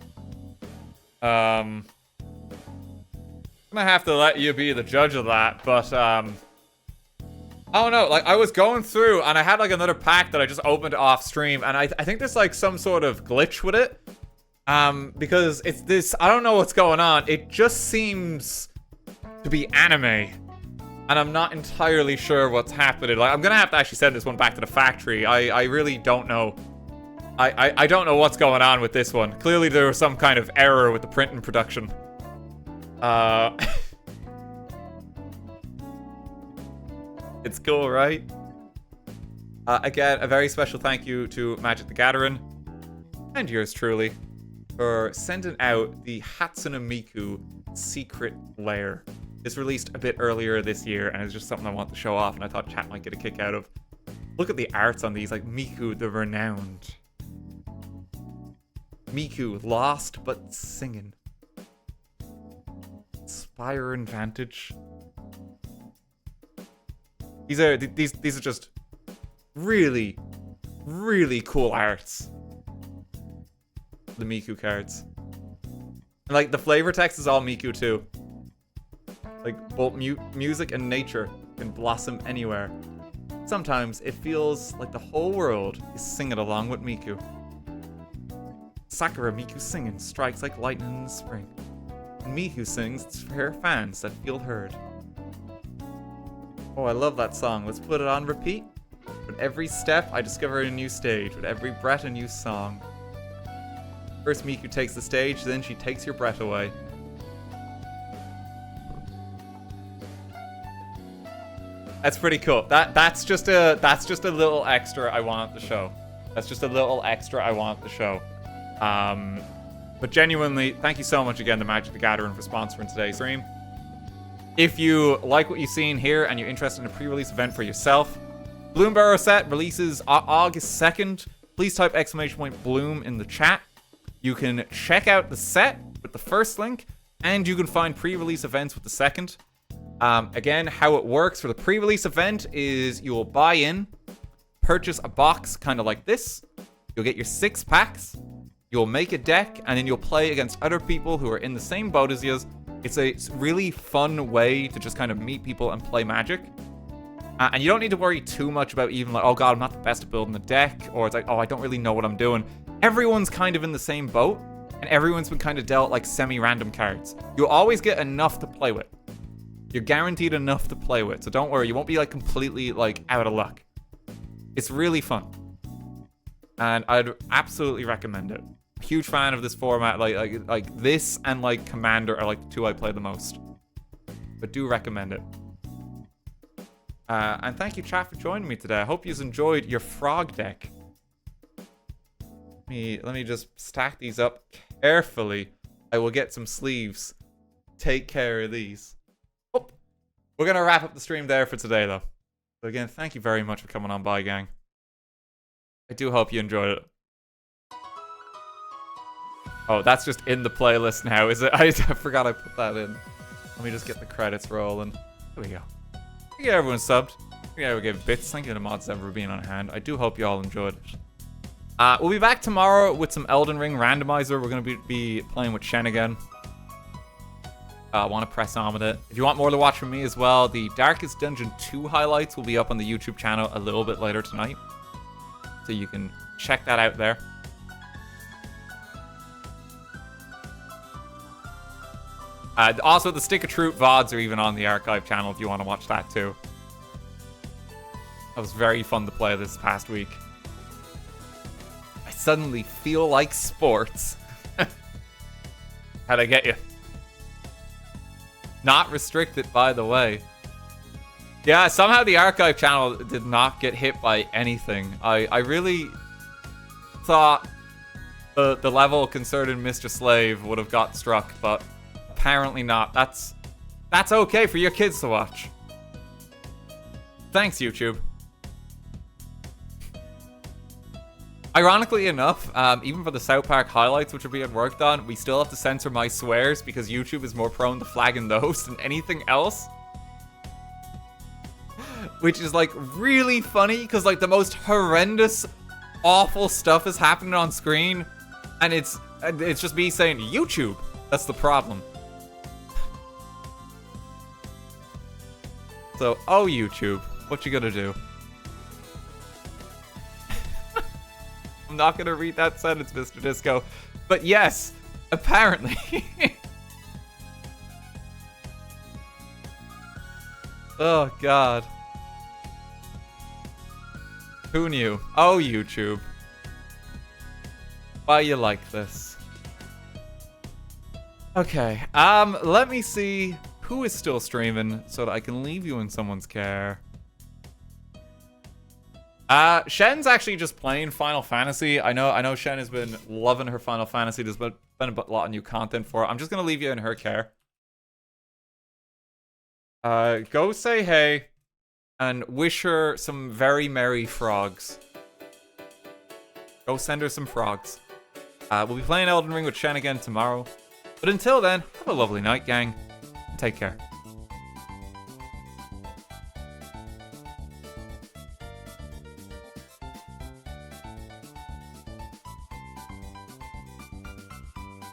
I'm gonna have to let you be the judge of that, but, I don't know, like, I was going through, and I had, like, another pack that I just opened off stream, and I think there's, like, some sort of glitch with it. Because it's this, I don't know what's going on. It just seems to be anime. And I'm not entirely sure what's happening. Like, I'm gonna have to actually send this one back to the factory. I really don't know. I don't know what's going on with this one. Clearly there was some kind of error with the print and production. It's cool, right? Again, a very special thank you to Magic the Gathering. And yours truly. For sending out the Hatsune Miku Secret Lair. It's released a bit earlier this year, and it's just something I want to show off, and I thought chat might get a kick out of. Look at the arts on these, like Miku the Renowned. Miku, lost but singing. Spire and Vantage. These are just really, really cool arts. The Miku cards. And, like, the flavor text is all Miku too. Like, both music and nature can blossom anywhere. Sometimes it feels like the whole world is singing along with Miku. Sakura Miku singing strikes like lightning in the spring. And Miku sings, it's for her fans that feel heard. Oh, I love that song. Let's put it on repeat. With every step, I discover a new stage. With every breath, a new song. First Miku takes the stage, then she takes your breath away. That's pretty cool. That's just a little extra I want at the show. That's just a little extra I want at the show. But genuinely, thank you so much again to Magic the Gathering for sponsoring today's stream. If you like what you've seen here and you're interested in a pre-release event for yourself, Bloomburrow set releases August 2nd. Please type !Bloom in the chat. You can check out the set with the first link, and you can find pre-release events with the second. Again, how it works for the pre-release event is you'll buy in, purchase a box kind of like this. You'll get your 6 packs. You'll make a deck, and then you'll play against other people who are in the same boat as you. It's a really fun way to just kind of meet people and play Magic. And you don't need to worry too much about even like, oh god, I'm not the best at building a deck, or it's like, oh, I don't really know what I'm doing. Everyone's kind of in the same boat, and everyone's been kind of dealt like semi-random cards. You'll always get enough to play with. You're guaranteed enough to play with, so don't worry, you won't be like completely like out of luck. It's really fun. And I'd absolutely recommend it. Huge fan of this format, like this and like Commander are like the two I play the most. But do recommend it. And thank you, chat, for joining me today. I hope you've enjoyed your frog deck. Let me just stack these up carefully. I will get some sleeves. Take care of these. Oh, we're gonna wrap up the stream there for today, though. So again, thank you very much for coming on by, gang. I do hope you enjoyed it. Oh, that's just in the playlist now, is it? I forgot I put that in. Let me just get the credits rolling. There we go. Thank you, everyone subbed. Yeah, we gave bits. Thank you to Mod7 for being on hand. I do hope you all enjoyed it. We'll be back tomorrow with some Elden Ring randomizer. We're going to be playing with Shen again. I want to press on with it. If you want more to watch from me as well, the Darkest Dungeon 2 highlights will be up on the YouTube channel a little bit later tonight. So you can check that out there. Also, the Stick of Truth VODs are even on the archive channel if you want to watch that too. That was very fun to play this past week. I suddenly feel like sports. How'd I get you? Not restricted, by the way. Yeah, somehow the archive channel did not get hit by anything. I really thought the level concerning Mr. Slave would have got struck, but apparently not. That's okay for your kids to watch. Thanks, YouTube. Ironically enough, even for the South Park highlights which are being worked on, we still have to censor my swears because YouTube is more prone to flagging those than anything else. Which is like really funny because like the most horrendous, awful stuff is happening on screen, and it's just me saying YouTube. That's the problem. So, oh YouTube, what you gonna do? I'm not gonna read that sentence, Mr. Disco. But yes, apparently. Oh, God. Who knew? Oh, YouTube. Why you like this? Okay, let me see who is still streaming so that I can leave you in someone's care. Shen's actually just playing Final Fantasy. I know Shen has been loving her Final Fantasy. There's been a lot of new content for her. I'm just gonna leave you in her care. Go say hey and wish her some very merry frogs. Go send her some frogs. We'll be playing Elden Ring with Shen again tomorrow. But until then, have a lovely night, gang. Take care.